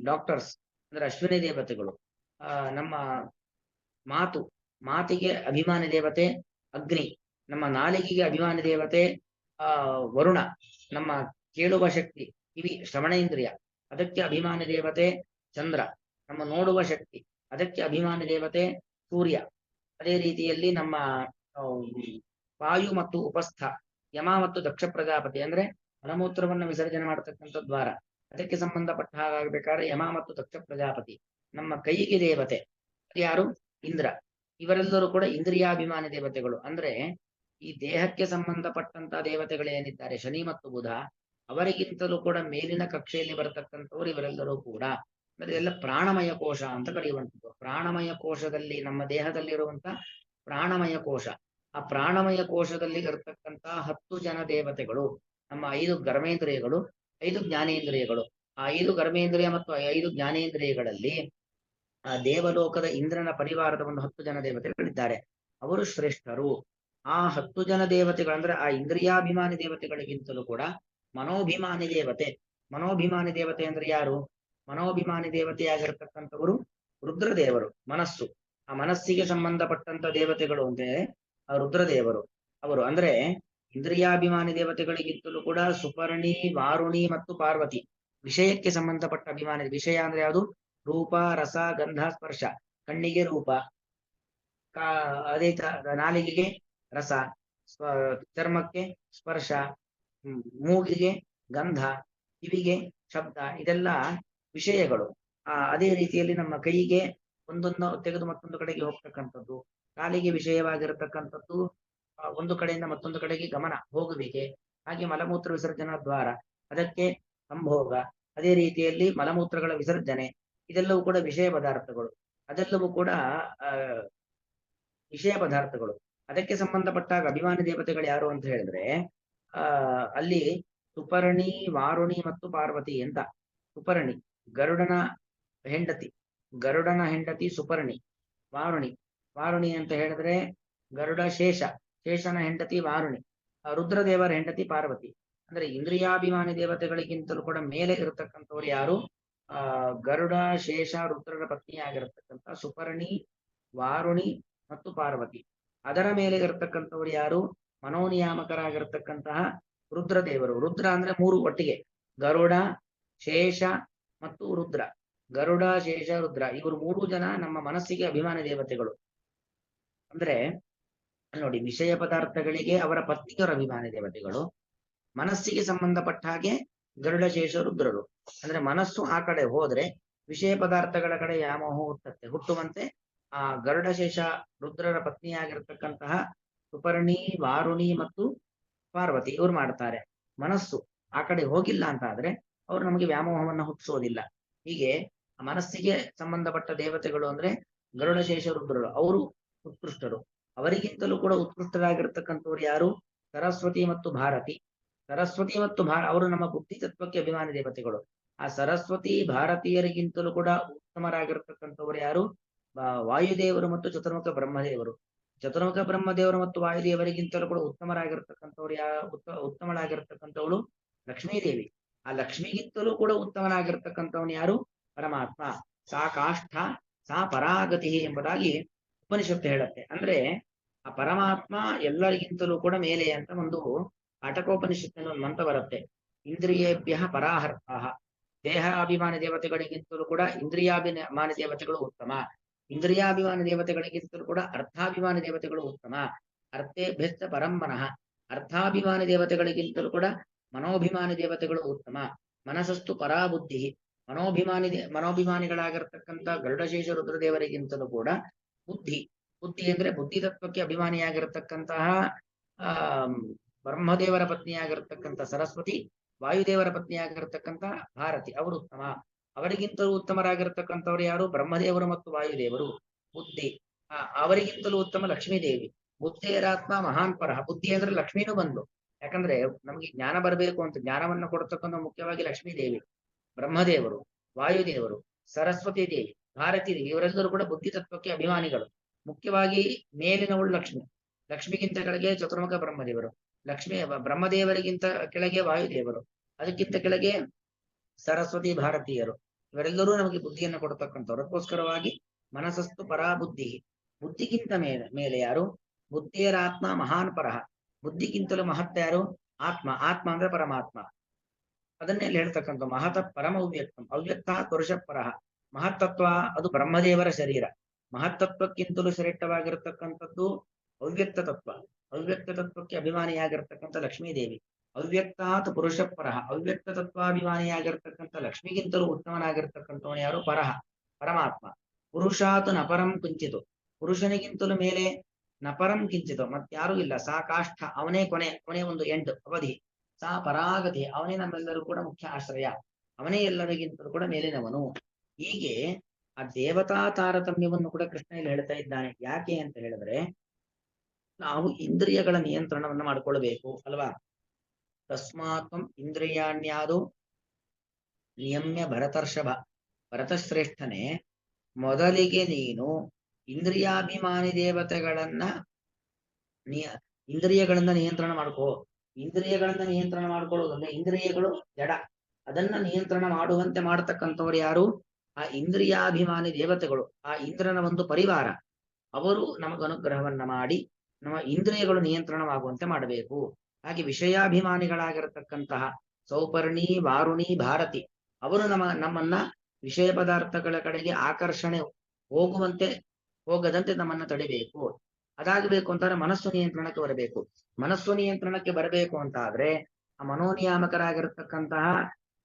ಡಾಕ್ಟರ್ಸ್ ಅಂದ್ರೆ ಅಶ್ವಿನಿ ದೇವತೆಗಳು. ನಮ್ಮ ಮಾತಿಗೆ ಅಭಿಮಾನಿ ದೇವತೆ ಅಗ್ನಿ. ನಮ್ಮ ನಾಲಿಗೆಗೆ ಅಭಿಮಾನಿ ದೇವತೆ ವರುಣ ನಮ್ಮ ಕೇಳುವ ಶಕ್ತಿ, ಕಿವಿ ಶ್ರವಣೇಂದ್ರಿಯ, ಅದಕ್ಕೆ ಅಭಿಮಾನಿ ದೇವತೆ ಚಂದ್ರ. ನಮ್ಮ ನೋಡುವ ಶಕ್ತಿ, ಅದಕ್ಕೆ ಅಭಿಮಾನಿ ದೇವತೆ ಸೂರ್ಯ. ಅದೇ ರೀತಿಯಲ್ಲಿ ನಮ್ಮ ವಾಯು ಮತ್ತು ಉಪಸ್ಥ, ಯಮ ಮತ್ತು ದಕ್ಷ ಪ್ರಜಾಪತಿ ಅಂದ್ರೆ ಮಲಮೂತ್ರವನ್ನು ವಿಸರ್ಜನೆ ಮಾಡತಕ್ಕಂಥ ದ್ವಾರ, ಅದಕ್ಕೆ ಸಂಬಂಧಪಟ್ಟ ಹಾಗಾಗಬೇಕಾದ್ರೆ ಯಮ ಮತ್ತು ದಕ್ಷ ಪ್ರಜಾಪತಿ. ನಮ್ಮ ಕೈಗೆ ದೇವತೆ ಯಾರು? ಇಂದ್ರ. ಇವರೆಲ್ಲರೂ ಕೂಡ ಇಂದ್ರಿಯಾಭಿಮಾನಿ ದೇವತೆಗಳು. ಅಂದ್ರೆ ಈ ದೇಹಕ್ಕೆ ಸಂಬಂಧಪಟ್ಟಂತ ದೇವತೆಗಳೇನಿದ್ದಾರೆ ಶನಿ ಮತ್ತು ಬುಧ, ಅವರಿಗಿಂತಲೂ ಕೂಡ ಮೇಲಿನ ಕಕ್ಷೆಯಲ್ಲಿ ಬರತಕ್ಕಂಥವ್ರು ಇವರೆಲ್ಲರೂ ಕೂಡ. ಅಂದ್ರೆ ಎಲ್ಲ ಪ್ರಾಣಮಯ ಕೋಶ ಅಂತ ಕರೆಯುವಂಥದ್ದು. ಪ್ರಾಣಮಯ ಕೋಶದಲ್ಲಿ ನಮ್ಮ ದೇಹದಲ್ಲಿರುವಂತ ಪ್ರಾಣಮಯ ಕೋಶ, ಆ ಪ್ರಾಣಮಯ ಕೋಶದಲ್ಲಿ ಇರತಕ್ಕಂತ 10 ಜನ ದೇವತೆಗಳು, ನಮ್ಮ 5 ಕರ್ಮೇಂದ್ರಿಯಗಳು, 5 ಜ್ಞಾನೇಂದ್ರಿಯಗಳು. ಆ 5 ಕರ್ಮೇಂದ್ರಿಯ ಮತ್ತು 5 ಜ್ಞಾನೇಂದ್ರಿಯಗಳಲ್ಲಿ ಆ ದೇವಲೋಕದ ಇಂದ್ರನ ಪರಿವಾರದ ಒಂದು 10 ಜನ ದೇವತೆಗಳಿದ್ದಾರೆ. ಅವರು ಶ್ರೇಷ್ಠರು. ಆ 10 ಜನ ದೇವತೆಗಳು ಅಂದ್ರೆ ಆ ಇಂದ್ರಿಯಾಭಿಮಾನಿ ದೇವತೆಗಳಿಗಿಂತಲೂ ಕೂಡ ಮನೋಭಿಮಾನಿ ದೇವತೆ. ಮನೋಭಿಮಾನಿ ದೇವತೆ ಅಂದ್ರೆ ಯಾರು? ಮನೋಭಿಮಾನಿ ದೇವತೆಯಾಗಿರ್ತಕ್ಕಂಥವರು ರುದ್ರದೇವರು. ಮನಸ್ಸು, ಆ ಮನಸ್ಸಿಗೆ ಸಂಬಂಧಪಟ್ಟಂತ ದೇವತೆಗಳು ಅಂದ್ರೆ ಆ ರುದ್ರದೇವರು. ಅವರು ಅಂದ್ರೆ ಇಂದ್ರಿಯಾಭಿಮಾನಿ ದೇವತೆಗಳಿಗಿಂತಲೂ ಕೂಡ ಸುಪರ್ಣಿ, ವಾರುಣಿ ಮತ್ತು ಪಾರ್ವತಿ. ವಿಷಯಕ್ಕೆ ಸಂಬಂಧಪಟ್ಟ ಅಭಿಮಾನಿ. ವಿಷಯ ಅಂದ್ರೆ ಯಾವುದು? ರೂಪ, ರಸ, ಗಂಧ, ಸ್ಪರ್ಶ. ಕಣ್ಣಿಗೆ ರೂಪ, ಅದೇ ನಾಲಿಗೆಗೆ ರಸ, ಚರ್ಮಕ್ಕೆ ಸ್ಪರ್ಶ, ಮೂಗಿಗೆ ಗಂಧ, ಕಿವಿಗೆ ಶಬ್ದ. ಇದೆಲ್ಲ ವಿಷಯಗಳು. ಅದೇ ರೀತಿಯಲ್ಲಿ ನಮ್ಮ ಕೈಗೆ ಒಂದೊಂದು ತೆಗೆದು ಮತ್ತೊಂದು ಕಡೆಗೆ ಹೋಗ್ತಕ್ಕಂಥದ್ದು, ಕಾಲಿಗೆ ವಿಷಯವಾಗಿರತಕ್ಕಂಥದ್ದು ಒಂದು ಕಡೆಯಿಂದ ಮತ್ತೊಂದು ಕಡೆಗೆ ಗಮನ ಹೋಗುವಿಕೆ. ಹಾಗೆ ಮಲಮೂತ್ರ ವಿಸರ್ಜನಾ ದ್ವಾರ, ಅದಕ್ಕೆ ಸಂಭೋಗ. ಅದೇ ರೀತಿಯಲ್ಲಿ ಮಲಮೂತ್ರಗಳ ವಿಸರ್ಜನೆ, ಇದೆಲ್ಲವೂ ಕೂಡ ವಿಷಯ ಪದಾರ್ಥಗಳು. ಅದೆಲ್ಲವೂ ಕೂಡ ವಿಷಯ ಪದಾರ್ಥಗಳು. ಅದಕ್ಕೆ ಸಂಬಂಧಪಟ್ಟಾಗ ಅಭಿಮಾನಿ ದೇವತೆಗಳು ಯಾರು ಅಂತ ಹೇಳಿದ್ರೆ ಅಲ್ಲಿ ಸುಪರ್ಣಿ, ವಾರುಣಿ ಮತ್ತು ಪಾರ್ವತಿ ಅಂತ. ಸುಪರ್ಣಿ ಗರುಡನ ಹೆಂಡತಿ, ಗರುಡನ ಹೆಂಡತಿ ಸುಪರ್ಣಿ. ವಾರುಣಿ, ವಾರುಣಿ ಅಂತ ಹೇಳಿದ್ರೆ ಗರುಡ ಶೇಷ, ಶೇಷನ ಹೆಂಡತಿ ವಾರುಣಿ. ರುದ್ರದೇವರ ಹೆಂಡತಿ ಪಾರ್ವತಿ. ಅಂದ್ರೆ ಇಂದ್ರಿಯಾಭಿಮಾನಿ ದೇವತೆಗಳಿಗಿಂತಲೂ ಕೂಡ ಮೇಲೆ ಇರತಕ್ಕಂಥವ್ರು ಯಾರು? ಗರುಡ, ಶೇಷ, ರುದ್ರರ ಪತ್ನಿಯಾಗಿರತಕ್ಕಂಥ ಸುಪರ್ಣಿ, ವಾರುಣಿ ಮತ್ತು ಪಾರ್ವತಿ. ಅದರ ಮೇಲೆ ಇರತಕ್ಕಂಥವ್ರು ಯಾರು? ಮನೋನಿಯಾಮಕರಾಗಿರತಕ್ಕಂತಹ ರುದ್ರದೇವರು. ರುದ್ರ ಅಂದ್ರೆ 3 ಒಟ್ಟಿಗೆ, ಗರುಡ, ಶೇಷ ಮತ್ತು ರುದ್ರ. ಗರುಡ, ಶೇಷ, ರುದ್ರ ಇವರು 3 ಜನ ನಮ್ಮ ಮನಸ್ಸಿಗೆ ಅಭಿಮಾನಿ ದೇವತೆಗಳು. ಅಂದ್ರೆ ನೋಡಿ, ವಿಷಯ ಪದಾರ್ಥಗಳಿಗೆ ಅವರ ಪತ್ನಿಯರ ಅಭಿಮಾನಿ ದೇವತೆಗಳು, ಮನಸ್ಸಿಗೆ ಸಂಬಂಧಪಟ್ಟ ಹಾಗೆ ಗರುಡ, ಶೇಷ, ರುದ್ರರು. ಅಂದ್ರೆ ಮನಸ್ಸು ಆ ಕಡೆ ಹೋದ್ರೆ ವಿಷಯ ಪದಾರ್ಥಗಳ ಕಡೆ ವ್ಯಾಮೋಹ ಹುಟ್ಟುವಂತೆ ಆ ಗರುಡ, ಶೇಷ, ರುದ್ರರ ಪತ್ನಿಯಾಗಿರ್ತಕ್ಕಂತಹ ಸುಪರ್ಣಿ, ವಾರುಣಿ ಮತ್ತು ಪಾರ್ವತಿ ಇವ್ರು ಮಾಡ್ತಾರೆ. ಮನಸ್ಸು ಆ ಕಡೆ ಹೋಗಿಲ್ಲ ಅಂತ ಆದ್ರೆ ಅವರು ನಮಗೆ ವ್ಯಾಮೋಹವನ್ನ ಹುಟ್ಟಿಸೋದಿಲ್ಲ. ಹೀಗೆ ಮನಸ್ಸಿಗೆ ಸಂಬಂಧಪಟ್ಟ ದೇವತೆಗಳು ಅಂದ್ರೆ ಗರುಡ, ಶೇಷ, ರುದ್ರರು. ಅವರು ಉತ್ಕೃಷ್ಟರು. ಅವರಿಗಿಂತಲೂ ಕೂಡ ಉತ್ಕೃಷ್ಟರಾಗಿರ್ತಕ್ಕಂಥವ್ರು ಯಾರು? ಸರಸ್ವತಿ ಮತ್ತು ಭಾರತಿ. ಸರಸ್ವತಿ ಮತ್ತು ಅವರು ನಮ್ಮ ಬುದ್ಧಿ ತತ್ವಕ್ಕೆ ಅಭಿಮಾನಿ ದೇವತೆಗಳು. ಆ ಸರಸ್ವತಿ ಭಾರತೀಯರಿಗಿಂತಲೂ ಕೂಡ ಉತ್ತಮರಾಗಿರ್ತಕ್ಕಂಥವ್ರು ಯಾರು? ವಾಯುದೇವರು ಮತ್ತು ಚತುರ್ಮುಖ ಬ್ರಹ್ಮದೇವರು. ಚತುರ್ಮುಖ ಬ್ರಹ್ಮದೇವರು ಮತ್ತು ವಾಯುದೇವರಿಗಿಂತಲೂ ಕೂಡ ಉತ್ತಮರಾಗಿರ್ತಕ್ಕಂಥವ್ರು ಉತ್ತಮಳಾಗಿರ್ತಕ್ಕಂಥವಳು ಲಕ್ಷ್ಮೀದೇವಿ. ಆ ಲಕ್ಷ್ಮಿಗಿಂತಲೂ ಕೂಡ ಉತ್ತಮನಾಗಿರ್ತಕ್ಕಂಥವನು ಯಾರು? ಪರಮಾತ್ಮ. ಸಾ ಕಾಷ್ಠ ಸಾ ಪರಾಗತಿ ಎಂಬುದಾಗಿ ಉಪನಿಷತ್ತು ಹೇಳುತ್ತೆ. ಅಂದ್ರೆ ಆ ಪರಮಾತ್ಮ ಎಲ್ಲರಿಗಿಂತಲೂ ಕೂಡ ಮೇಲೆ ಅಂತ ಒಂದು ಆಟಕೋಪನಿಷತ್ತಿನ ಒಂದು ಮಂತ್ರ ಬರುತ್ತೆ. ಇಂದ್ರಿಯೇಭ್ಯ ಪರಾಹರ್ಥ. ದೇಹಾಭಿಮಾನಿ ದೇವತೆಗಳಿಗಿಂತಲೂ ಕೂಡ ಇಂದ್ರಿಯಾಭಿಮಾನಿ ದೇವತೆಗಳು ಉತ್ತಮ. ಇಂದ್ರಿಯಾಭಿಮಾನಿ ದೇವತೆಗಳಿಗಿಂತಲೂ ಕೂಡ ಅರ್ಥಾಭಿಮಾನಿ ದೇವತೆಗಳು ಉತ್ತಮ. ಅರ್ಥೇಭ್ಯಶ್ಚ ಪರಂಮನಃ. ಅರ್ಥಾಭಿಮಾನಿ ದೇವತೆಗಳಿಗಿಂತಲೂ ಕೂಡ ಮನೋಭಿಮಾನಿ ದೇವತೆಗಳು ಉತ್ತಮ. ಮನಸ್ಸಸ್ತು ಪರಾಬುದ್ಧಿ. ಮನೋಭಿಮಾನಿಗಳಾಗಿರ್ತಕ್ಕಂಥ ಗರುಡಶೇಷ ರುದ್ರದೇವರಿಗಿಂತಲೂ ಕೂಡ ಬುದ್ಧಿ. ಬುದ್ಧಿ ಅಂದ್ರೆ ಬುದ್ಧಿ ತತ್ವಕ್ಕೆ ಅಭಿಮಾನಿಯಾಗಿರತಕ್ಕಂತಹ ಬ್ರಹ್ಮದೇವರ ಪತ್ನಿಯಾಗಿರ್ತಕ್ಕಂಥ ಸರಸ್ವತಿ, ವಾಯುದೇವರ ಪತ್ನಿಯಾಗಿರ್ತಕ್ಕಂಥ ಭಾರತಿ ಅವರು ಉತ್ತಮ. ಅವರಿಗಿಂತಲೂ ಉತ್ತಮರಾಗಿರ್ತಕ್ಕಂಥವ್ರು ಯಾರು? ಬ್ರಹ್ಮದೇವರು ಮತ್ತು ವಾಯುದೇವರು. ಬುದ್ಧಿ ಅವರಿಗಿಂತಲೂ ಉತ್ತಮ ಲಕ್ಷ್ಮೀದೇವಿ. ಬುದ್ಧೇರಾತ್ಮ ಮಹಾನ್ ಪರಹ. ಬುದ್ಧಿ ಅಂದ್ರೆ ಲಕ್ಷ್ಮೀನೂ ಬಂದ್ಲು. ಯಾಕಂದ್ರೆ ನಮಗೆ ಜ್ಞಾನ ಬರಬೇಕು ಅಂತ ಜ್ಞಾನವನ್ನು ಕೊಡ್ತಕ್ಕಂಥ ಮುಖ್ಯವಾಗಿ ಲಕ್ಷ್ಮೀದೇವಿ, ಬ್ರಹ್ಮದೇವರು, ವಾಯುದೇವರು, ಸರಸ್ವತಿ ದೇವಿ, ಭಾರತೀ ದೇವಿ ಇವರೆಲ್ಲರೂ ಕೂಡ ಬುದ್ಧಿ ತತ್ವಕ್ಕೆ ಅಭಿಮಾನಿಗಳು. ಮುಖ್ಯವಾಗಿ ಮೇಲಿನವಳು ಲಕ್ಷ್ಮಿ. ಲಕ್ಷ್ಮಿಗಿಂತ ಕೆಳಗೆ ಚತುರ್ಮುಖ ಬ್ರಹ್ಮದೇವರು. ಬ್ರಹ್ಮದೇವರಿಗಿಂತ ಕೆಳಗೆ ವಾಯುದೇವರು, ಅದಕ್ಕಿಂತ ಕೆಳಗೆ ಸರಸ್ವತಿ, ಭಾರತೀಯರು. ಇವರೆಲ್ಲರೂ ನಮಗೆ ಬುದ್ಧಿಯನ್ನು ಕೊಡತಕ್ಕಂಥವ್ರು. ಅದಕ್ಕೋಸ್ಕರವಾಗಿ ಮನಸ್ಸಸ್ತು ಪರಾಬುದ್ಧಿ. ಬುದ್ಧಿಗಿಂತ ಮೇಲೆ ಯಾರು? ಬುದ್ಧಿಯರಾತ್ಮ ಮಹಾನ್ ಪರಹ. ಬುದ್ಧಿಗಿಂತಲೂ ಮಹತ್ವ ಯಾರು? ಆತ್ಮ ಆತ್ಮ ಅಂದ್ರೆ ಪರಮಾತ್ಮ. ಅದನ್ನೇ ಇಲ್ಲಿ ಹೇಳ್ತಕ್ಕಂಥ ಮಹತ ಪರಮ ಅವ್ಯಕ್ತಂ ಅವ್ಯಕ್ತ ಪುರುಷ ಪರಹ. ಮಹತ್ತತ್ವ ಅದು ಬ್ರಹ್ಮದೇವರ ಶರೀರ. ಮಹತ್ತತ್ವಕ್ಕಿಂತಲೂ ಶ್ರೇಷ್ಠವಾಗಿರತಕ್ಕಂಥದ್ದು ಅವ್ಯಕ್ತ ತತ್ವ. ಅವ್ಯಕ್ತ ತತ್ವಕ್ಕೆ ಅಭಿಮಾನಿಯಾಗಿರ್ತಕ್ಕಂಥ ಲಕ್ಷ್ಮೀದೇವಿ. ಅವ್ಯಕ್ತಾತ್ ಪುರುಷ ಪರಹ. ಅವ್ಯಕ್ತ ತತ್ವಾಭಿಮಾನಿಯಾಗಿರ್ತಕ್ಕಂಥ ಲಕ್ಷ್ಮಿಗಿಂತಲೂ ಉತ್ತಮನಾಗಿರ್ತಕ್ಕಂಥವನು ಯಾರು? ಪರಹ, ಪರಮಾತ್ಮ. ಪುರುಷಾತ್ ನಪರಂ ಕಿಂಚಿತು. ಪುರುಷನಿಗಿಂತಲೂ ಮೇಲೆ ನಪರಂ ಕಿಂಚಿತು ಮತ್ಯಾರೂ ಇಲ್ಲ. ಸಾ ಕಾಷ್ಠ, ಅವನೇ ಕೊನೆ, ಕೊನೆ ಒಂದು ಎಂಡ್ ಅವಧಿ. ಸಾ ಪರಾಗತಿ, ಅವನೇ ನಮ್ಮೆಲ್ಲರೂ ಕೂಡ ಮುಖ್ಯ ಆಶ್ರಯ. ಅವನೇ ಎಲ್ಲರಿಗಿಂತಲೂ ಕೂಡ ಮೇಲಿನವನು. ಹೀಗೆ ಆ ದೇವತಾ ತಾರತಮ್ಯವನ್ನು ಕೂಡ ಕೃಷ್ಣ ಇಲ್ಲಿ ಹೇಳ್ತಾ ಇದ್ದಾನೆ. ಯಾಕೆ ಅಂತ ಹೇಳಿದ್ರೆ, ನಾವು ಇಂದ್ರಿಯಗಳ ನಿಯಂತ್ರಣವನ್ನು ಮಾಡಿಕೊಳ್ಬೇಕು ಅಲ್ವಾ? ತಸ್ಮಾತ್ಮ ಇಂದ್ರಿಯಾಣ್ಯಾದು ನಿಯಮ್ಯ ಭರತರ್ಷಭ. ಭರತಶ್ರೇಷ್ಠನೇ, ಮೊದಲಿಗೆ ನೀನು ಇಂದ್ರಿಯಾಭಿಮಾನಿ ದೇವತೆಗಳನ್ನ ಇಂದ್ರಿಯಗಳನ್ನ ನಿಯಂತ್ರಣ ಮಾಡ್ಕೋ. ಇಂದ್ರಿಯಗಳನ್ನ ನಿಯಂತ್ರಣ ಮಾಡ್ಕೊಳ್ಳೋದಂದ್ರೆ, ಇಂದ್ರಿಯಗಳು ಜಡ, ಅದನ್ನ ನಿಯಂತ್ರಣ ಮಾಡುವಂತೆ ಮಾಡತಕ್ಕಂಥವ್ರು ಯಾರು? ಆ ಇಂದ್ರಿಯಾಭಿಮಾನಿ ದೇವತೆಗಳು, ಆ ಇಂದ್ರನ ಒಂದು ಪರಿವಾರ. ಅವರು ನಮಗ ಅನುಗ್ರಹವನ್ನ ಮಾಡಿ ನಮ್ಮ ಇಂದ್ರಿಯಗಳು ನಿಯಂತ್ರಣವಾಗುವಂತೆ ಮಾಡಬೇಕು. ಹಾಗೆ ವಿಷಯಾಭಿಮಾನಿಗಳಾಗಿರತಕ್ಕಂತಹ ಸೌಪರ್ಣಿ, ವಾರುಣಿ, ಭಾರತಿ, ಅವರು ನಮ್ಮನ್ನ ವಿಷಯ ಪದಾರ್ಥಗಳ ಕಡೆಗೆ ಆಕರ್ಷಣೆ ಹೋಗದಂತೆ ನಮ್ಮನ್ನ ತಡಿಬೇಕು. ಅದಾಗಬೇಕು ಅಂತಾದ್ರೆ ಮನಸ್ಸು ನಿಯಂತ್ರಣಕ್ಕೆ ಬರಬೇಕು. ಮನಸ್ಸು ನಿಯಂತ್ರಣಕ್ಕೆ ಬರಬೇಕು ಅಂತ ಆದ್ರೆ ಆ ಮನೋನಿಯಾಮಕರಾಗಿರತಕ್ಕಂತಹ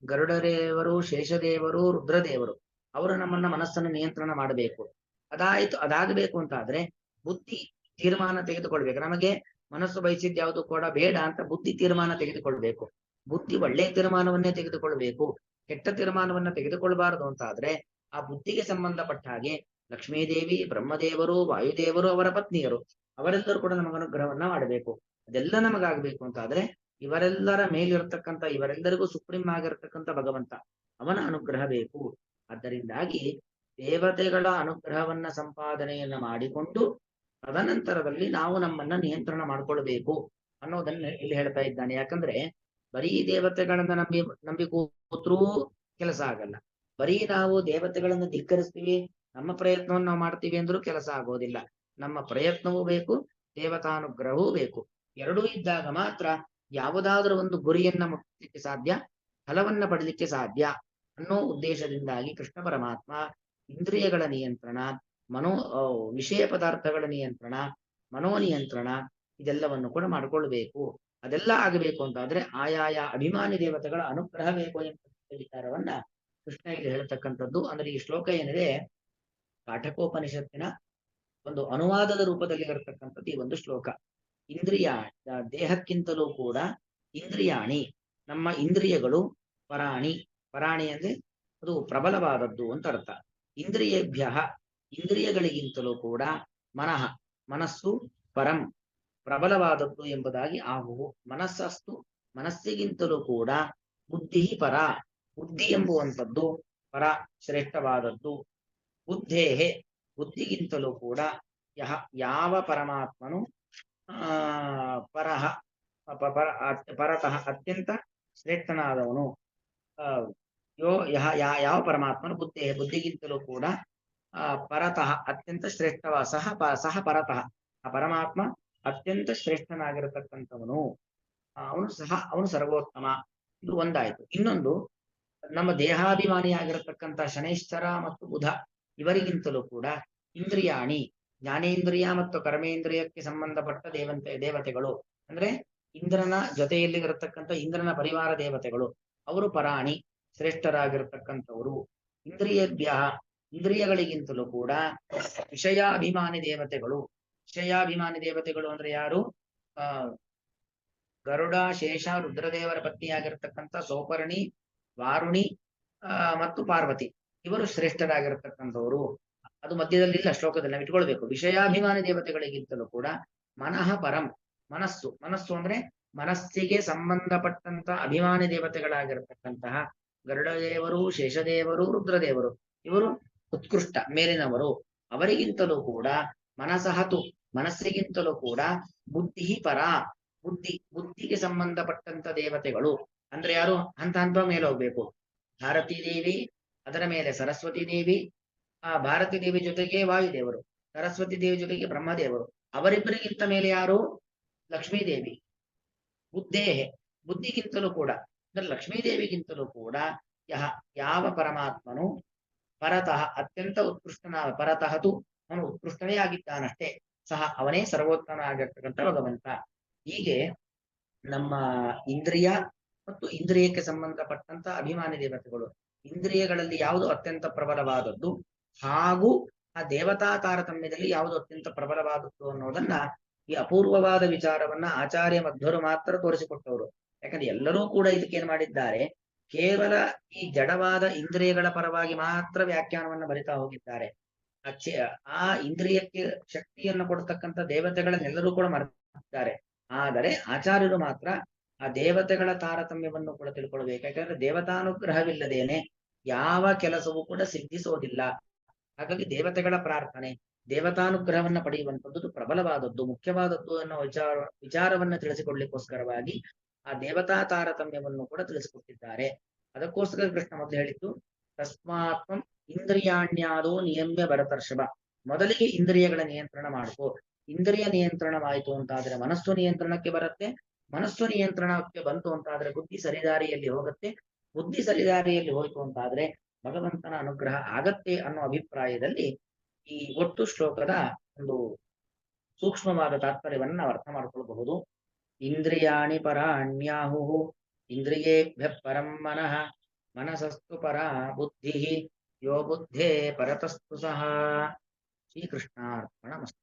ಗರುಡದೇವರು, ಶೇಷದೇವರು, ರುದ್ರದೇವರು, ಅವರು ನಮ್ಮನ್ನ ಮನಸ್ಸನ್ನು ನಿಯಂತ್ರಣ ಮಾಡಬೇಕು. ಅದಾಯ್ತು. ಅದಾಗಬೇಕು ಅಂತ ಆದ್ರೆ ಬುದ್ಧಿ ತೀರ್ಮಾನ ತೆಗೆದುಕೊಳ್ಬೇಕು. ನಮಗೆ ಮನಸ್ಸು ಬಯಸಿದ್ ಯಾವುದು ಕೂಡ ಬೇಡ ಅಂತ ಬುದ್ಧಿ ತೀರ್ಮಾನ ತೆಗೆದುಕೊಳ್ಬೇಕು. ಬುದ್ಧಿ ಒಳ್ಳೆ ತೀರ್ಮಾನವನ್ನೇ ತೆಗೆದುಕೊಳ್ಬೇಕು. ಕೆಟ್ಟ ತೀರ್ಮಾನವನ್ನ ತೆಗೆದುಕೊಳ್ಬಾರದು ಅಂತ ಆದ್ರೆ ಆ ಬುದ್ಧಿಗೆ ಸಂಬಂಧಪಟ್ಟ ಹಾಗೆ ಲಕ್ಷ್ಮೀದೇವಿ, ಬ್ರಹ್ಮದೇವರು, ವಾಯುದೇವರು, ಅವರ ಪತ್ನಿಯರು, ಅವರೆಲ್ಲರೂ ಕೂಡ ನಮಗ ಅನುಗ್ರಹವನ್ನ ಮಾಡಬೇಕು. ಅದೆಲ್ಲ ನಮಗಾಗಬೇಕು ಅಂತ ಆದ್ರೆ ಇವರೆಲ್ಲರ ಮೇಲಿರ್ತಕ್ಕಂಥ, ಇವರೆಲ್ಲರಿಗೂ ಸುಪ್ರೀಂ ಆಗಿರ್ತಕ್ಕಂಥ ಭಗವಂತ, ಅವನ ಅನುಗ್ರಹ ಬೇಕು. ಆದ್ದರಿಂದಾಗಿ ದೇವತೆಗಳ ಅನುಗ್ರಹವನ್ನ ಸಂಪಾದನೆಯನ್ನ ಮಾಡಿಕೊಂಡು ತದನಂತರದಲ್ಲಿ ನಾವು ನಮ್ಮನ್ನ ನಿಯಂತ್ರಣ ಮಾಡ್ಕೊಳ್ಬೇಕು ಅನ್ನೋದನ್ನ ಇಲ್ಲಿ ಹೇಳ್ತಾ ಇದ್ದಾನೆ. ಯಾಕಂದ್ರೆ ಬರೀ ದೇವತೆಗಳನ್ನ ನಂಬಿ ಕೂತ್ರೂ ಕೆಲಸ ಆಗಲ್ಲ. ಬರೀ ನಾವು ದೇವತೆಗಳನ್ನು ಧಿಕ್ಕರಿಸ್ತೀವಿ, ನಮ್ಮ ಪ್ರಯತ್ನವನ್ನು ನಾವು ಮಾಡ್ತೀವಿ ಅಂದ್ರೂ ಕೆಲಸ ಆಗೋದಿಲ್ಲ. ನಮ್ಮ ಪ್ರಯತ್ನವೂ ಬೇಕು, ದೇವತಾನುಗ್ರಹವೂ ಬೇಕು. ಎರಡೂ ಇದ್ದಾಗ ಮಾತ್ರ ಯಾವುದಾದ್ರೂ ಒಂದು ಗುರಿಯನ್ನ ಮುಟ್ಟಲಿಕ್ಕೆ ಸಾಧ್ಯ, ಫಲವನ್ನ ಪಡಲಿಕ್ಕೆ ಸಾಧ್ಯ ಅನ್ನೋ ಉದ್ದೇಶದಿಂದಾಗಿ ಕೃಷ್ಣ ಪರಮಾತ್ಮ ಇಂದ್ರಿಯಗಳ ನಿಯಂತ್ರಣ, ವಿಷಯ ಪದಾರ್ಥಗಳ ನಿಯಂತ್ರಣ, ಮನೋನಿಯಂತ್ರಣ, ಇದೆಲ್ಲವನ್ನು ಕೂಡ ಮಾಡಿಕೊಳ್ಬೇಕು. ಅದೆಲ್ಲ ಆಗಬೇಕು ಅಂತಾದ್ರೆ ಆಯಾಯ ಅಭಿಮಾನಿ ದೇವತೆಗಳ ಅನುಗ್ರಹ ಬೇಕು ಎಂಬ ವಿಚಾರವನ್ನ ಕೃಷ್ಣ ಇಲ್ಲಿ ಹೇಳ್ತಕ್ಕಂಥದ್ದು. ಅಂದ್ರೆ ಈ ಶ್ಲೋಕ ಏನಿದೆ, ಕಾಠಕೋಪನಿಷತ್ತಿನ ಒಂದು ಅನುವಾದದ ರೂಪದಲ್ಲಿ ಇರತಕ್ಕಂಥದ್ದು ಈ ಒಂದು ಶ್ಲೋಕ. ಇಂದ್ರಿಯ ದೇಹಕ್ಕಿಂತಲೂ ಕೂಡ ಇಂದ್ರಿಯಾಣಿ, ನಮ್ಮ ಇಂದ್ರಿಯಗಳು ಪರಾಣಿ. ಪರಾಣಿ ಅಂದ್ರೆ ಅದು ಪ್ರಬಲವಾದದ್ದು ಅಂತ ಅರ್ಥ. ಇಂದ್ರಿಯೇಭ್ಯ, ಇಂದ್ರಿಯಗಳಿಗಿಂತಲೂ ಕೂಡ ಮನಃ, ಮನಸ್ಸು ಪರಂ, ಪ್ರಬಲವಾದದ್ದು ಎಂಬುದಾಗಿ ಆಗುವು. ಮನಸ್ಸಸ್ತು, ಮನಸ್ಸಿಗಿಂತಲೂ ಕೂಡ ಬುದ್ಧಿ ಪರ, ಬುದ್ಧಿ ಎಂಬುವಂಥದ್ದು ಪರ, ಶ್ರೇಷ್ಠವಾದದ್ದು. ಬುದ್ಧೇಹೆ, ಬುದ್ಧಿಗಿಂತಲೂ ಕೂಡ ಯಾವ ಪರಮಾತ್ಮನು ಪರಹ ಪರತಃ ಅತ್ಯಂತ ಶ್ರೇಷ್ಠನಾದವನು, ಯಾವ ಪರಮಾತ್ಮನು ಬುದ್ಧೇಹೆ, ಬುದ್ಧಿಗಿಂತಲೂ ಕೂಡ ಪರತಃ ಅತ್ಯಂತ ಶ್ರೇಷ್ಠವ, ಸಹ ಪರತಃ, ಆ ಪರಮಾತ್ಮ ಅತ್ಯಂತ ಶ್ರೇಷ್ಠನಾಗಿರತಕ್ಕಂಥವನು, ಅವನು ಸರ್ವೋತ್ತಮ. ಇದು ಒಂದಾಯ್ತು. ಇನ್ನೊಂದು, ನಮ್ಮ ದೇಹಾಭಿಮಾನಿಯಾಗಿರತಕ್ಕಂಥ ಶನೈಶ್ಚರ ಮತ್ತು ಬುಧ, ಇವರಿಗಿಂತಲೂ ಕೂಡ ಇಂದ್ರಿಯಾಣಿ, ಜ್ಞಾನೇಂದ್ರಿಯ ಮತ್ತು ಕರ್ಮೇಂದ್ರಿಯಕ್ಕೆ ಸಂಬಂಧಪಟ್ಟ ದೇವತೆಗಳು, ಅಂದ್ರೆ ಇಂದ್ರನ ಜೊತೆಯಲ್ಲಿ ಇರತಕ್ಕಂಥ ಇಂದ್ರನ ಪರಿವಾರ ದೇವತೆಗಳು, ಅವರು ಪರಾಣಿ, ಶ್ರೇಷ್ಠರಾಗಿರ್ತಕ್ಕಂಥವರು. ಇಂದ್ರಿಯೇಭ್ಯ, ಇಂದ್ರಿಯಗಳಿಗಿಂತಲೂ ಕೂಡ ವಿಷಯಾಭಿಮಾನಿ ದೇವತೆಗಳು. ವಿಷಯಾಭಿಮಾನಿ ದೇವತೆಗಳು ಅಂದ್ರೆ ಯಾರು? ಗರುಡ, ಶೇಷ, ರುದ್ರದೇವರ ಪತ್ನಿಯಾಗಿರ್ತಕ್ಕಂಥ ಸೌಪರ್ಣಿ, ವಾರುಣಿ ಮತ್ತು ಪಾರ್ವತಿ, ಇವರು ಶ್ರೇಷ್ಠರಾಗಿರ್ತಕ್ಕಂಥವರು. ಅದು ಮಧ್ಯದಲ್ಲಿಲ್ಲ, ಶ್ಲೋಕದಲ್ಲಿ ನಾವು ಇಟ್ಕೊಳ್ಬೇಕು. ವಿಷಯಾಭಿಮಾನಿ ದೇವತೆಗಳಿಗಿಂತಲೂ ಕೂಡ ಮನಃ ಪರಂ, ಮನಸ್ಸು, ಮನಸ್ಸು ಅಂದ್ರೆ ಮನಸ್ಸಿಗೆ ಸಂಬಂಧಪಟ್ಟಂತ ಅಭಿಮಾನಿ ದೇವತೆಗಳಾಗಿರ್ತಕ್ಕಂತಹ ಗರುಡದೇವರು, ಶೇಷದೇವರು, ರುದ್ರದೇವರು, ಇವರು ಉತ್ಕೃಷ್ಟ, ಮೇಲಿನವರು. ಅವರಿಗಿಂತಲೂ ಕೂಡ ಮನಸಹತು, ಮನಸ್ಸಿಗಿಂತಲೂ ಕೂಡ ಬುದ್ಧಿ ಪರ, ಬುದ್ಧಿಗೆ ಸಂಬಂಧಪಟ್ಟಂತ ದೇವತೆಗಳು. ಅಂದ್ರೆ ಯಾರು? ಹಂತ ಹಂತ ಮೇಲೆ ಹೋಗ್ಬೇಕು. ಭಾರತೀ ದೇವಿ, ಅದರ ಮೇಲೆ ಸರಸ್ವತಿ ದೇವಿ, ಆ ಭಾರತೀ ದೇವಿ ಜೊತೆಗೆ ವಾಯುದೇವರು, ಸರಸ್ವತಿ ದೇವಿ ಜೊತೆಗೆ ಬ್ರಹ್ಮದೇವರು, ಅವರಿಬ್ಬರಿಗಿಂತ ಮೇಲೆ ಯಾರು? ಲಕ್ಷ್ಮೀದೇವಿ. ಬುದ್ಧೇಹೆ, ಬುದ್ಧಿಗಿಂತಲೂ ಕೂಡ ಅಂದ್ರೆ ಲಕ್ಷ್ಮೀದೇವಿಗಿಂತಲೂ ಕೂಡ ಯಾವ ಪರಮಾತ್ಮನು ಪರತಃ ಅತ್ಯಂತ ಪರತಃತು ಅವನು ಉತ್ಕೃಷ್ಟನೇ ಆಗಿದ್ದಾನಷ್ಟೇ, ಸಹ ಅವನೇ ಸರ್ವೋತ್ತಮ ಆಗಿರ್ತಕ್ಕಂಥ ಭಗವಂತ. ಹೀಗೆ ನಮ್ಮ ಇಂದ್ರಿಯ ಮತ್ತು ಇಂದ್ರಿಯಕ್ಕೆ ಸಂಬಂಧಪಟ್ಟಂತ ಅಭಿಮಾನಿ ದೇವತೆಗಳು, ಇಂದ್ರಿಯಗಳಲ್ಲಿ ಯಾವುದು ಅತ್ಯಂತ ಪ್ರಬಲವಾದದ್ದು ಹಾಗೂ ಆ ದೇವತಾ ತಾರತಮ್ಯದಲ್ಲಿ ಯಾವುದು ಅತ್ಯಂತ ಪ್ರಬಲವಾದದ್ದು ಅನ್ನೋದನ್ನ ಈ ಅಪೂರ್ವವಾದ ವಿಚಾರವನ್ನ ಆಚಾರ್ಯ ಮಧ್ವರು ಮಾತ್ರ ತೋರಿಸಿಕೊಟ್ಟವರು. ಯಾಕಂದ್ರೆ ಎಲ್ಲರೂ ಕೂಡ ಇದಕ್ಕೇನ್ ಮಾಡಿದ್ದಾರೆ, ಕೇವಲ ಈ ಜಡವಾದ ಇಂದ್ರಿಯಗಳ ಪರವಾಗಿ ಮಾತ್ರ ವ್ಯಾಖ್ಯಾನವನ್ನ ಬರಿತಾ ಹೋಗಿದ್ದಾರೆ. ಆ ಇಂದ್ರಿಯಕ್ಕೆ ಶಕ್ತಿಯನ್ನು ಕೊಡ್ತಕ್ಕಂಥ ದೇವತೆಗಳನ್ನೆಲ್ಲರೂ ಕೂಡ ಮರೆತಿದ್ದಾರೆ. ಆದರೆ ಆಚಾರ್ಯರು ಮಾತ್ರ ಆ ದೇವತೆಗಳ ತಾರತಮ್ಯವನ್ನು ಕೂಡ ತಿಳ್ಕೊಳ್ಬೇಕು. ಯಾಕಂದ್ರೆ ದೇವತಾನುಗ್ರಹವಿಲ್ಲದೇನೆ ಯಾವ ಕೆಲಸವೂ ಕೂಡ ಸಿದ್ಧಿಸೋದಿಲ್ಲ. ಹಾಗಾಗಿ ದೇವತೆಗಳ ಪ್ರಾರ್ಥನೆ, ದೇವತಾನುಗ್ರಹವನ್ನ ಪಡೆಯುವಂಥದ್ದು ಪ್ರಬಲವಾದದ್ದು, ಮುಖ್ಯವಾದದ್ದು ಅನ್ನೋ ವಿಚಾರವನ್ನ ತಿಳಿಸಿಕೊಡ್ಲಿಕ್ಕೋಸ್ಕರವಾಗಿ ಆ ದೇವತಾ ತಾರತಮ್ಯವನ್ನು ಕೂಡ ತಿಳಿಸಿಕೊಟ್ಟಿದ್ದಾರೆ. ಅದಕ್ಕೋಸ್ಕರ ಕೃಷ್ಣ ಮೊದಲು ಹೇಳಿದ್ದು ತಸ್ಮಾತ್ಮಂ ಇಂದ್ರಿಯಾಣ್ಯಾದೋ ನಿಯಮ್ಯ ಭರತರ್ಷಭ, ಮೊದಲಿಗೆ ಇಂದ್ರಿಯಗಳ ನಿಯಂತ್ರಣ ಮಾಡ್ಕೋ. ಇಂದ್ರಿಯ ನಿಯಂತ್ರಣವಾಯಿತು ಅಂತಾದ್ರೆ ಮನಸ್ಸು ನಿಯಂತ್ರಣಕ್ಕೆ ಬರುತ್ತೆ, ಮನಸ್ಸು ನಿಯಂತ್ರಣಕ್ಕೆ ಬಂತು ಅಂತಾದ್ರೆ ಬುದ್ಧಿ ಸರಿದಾರಿಯಲ್ಲಿ ಹೋಗುತ್ತೆ, ಬುದ್ಧಿ ಸರಿದಾರಿಯಲ್ಲಿ ಹೋಯ್ತು ಅಂತಾದ್ರೆ ಭಗವಂತನ ಅನುಗ್ರಹ ಆಗತ್ತೆ ಅನ್ನೋ ಅಭಿಪ್ರಾಯದಲ್ಲಿ ಈ ಒಟ್ಟು ಶ್ಲೋಕದ ಒಂದು ಸೂಕ್ಷ್ಮವಾದ ತಾತ್ಪರ್ಯವನ್ನ ನಾವು ಅರ್ಥ ಮಾಡ್ಕೊಳ್ಬಹುದು. ಇಂದ್ರಿಯಾಣಿ ಪರಾಣ್ಯಾಹು ಇಂದ್ರಿಯೇಭ್ಯ ಪರಂ ಮನಃ ಮನಸಸ್ತು ಪರ ಬುದ್ಧಿ ಯೋ ಬುದ್ಧೇ ಪರತಸ್ತು ಸಹ. ಶ್ರೀಕೃಷ್ಣಾರ್ಪಣಮಸ್ತು.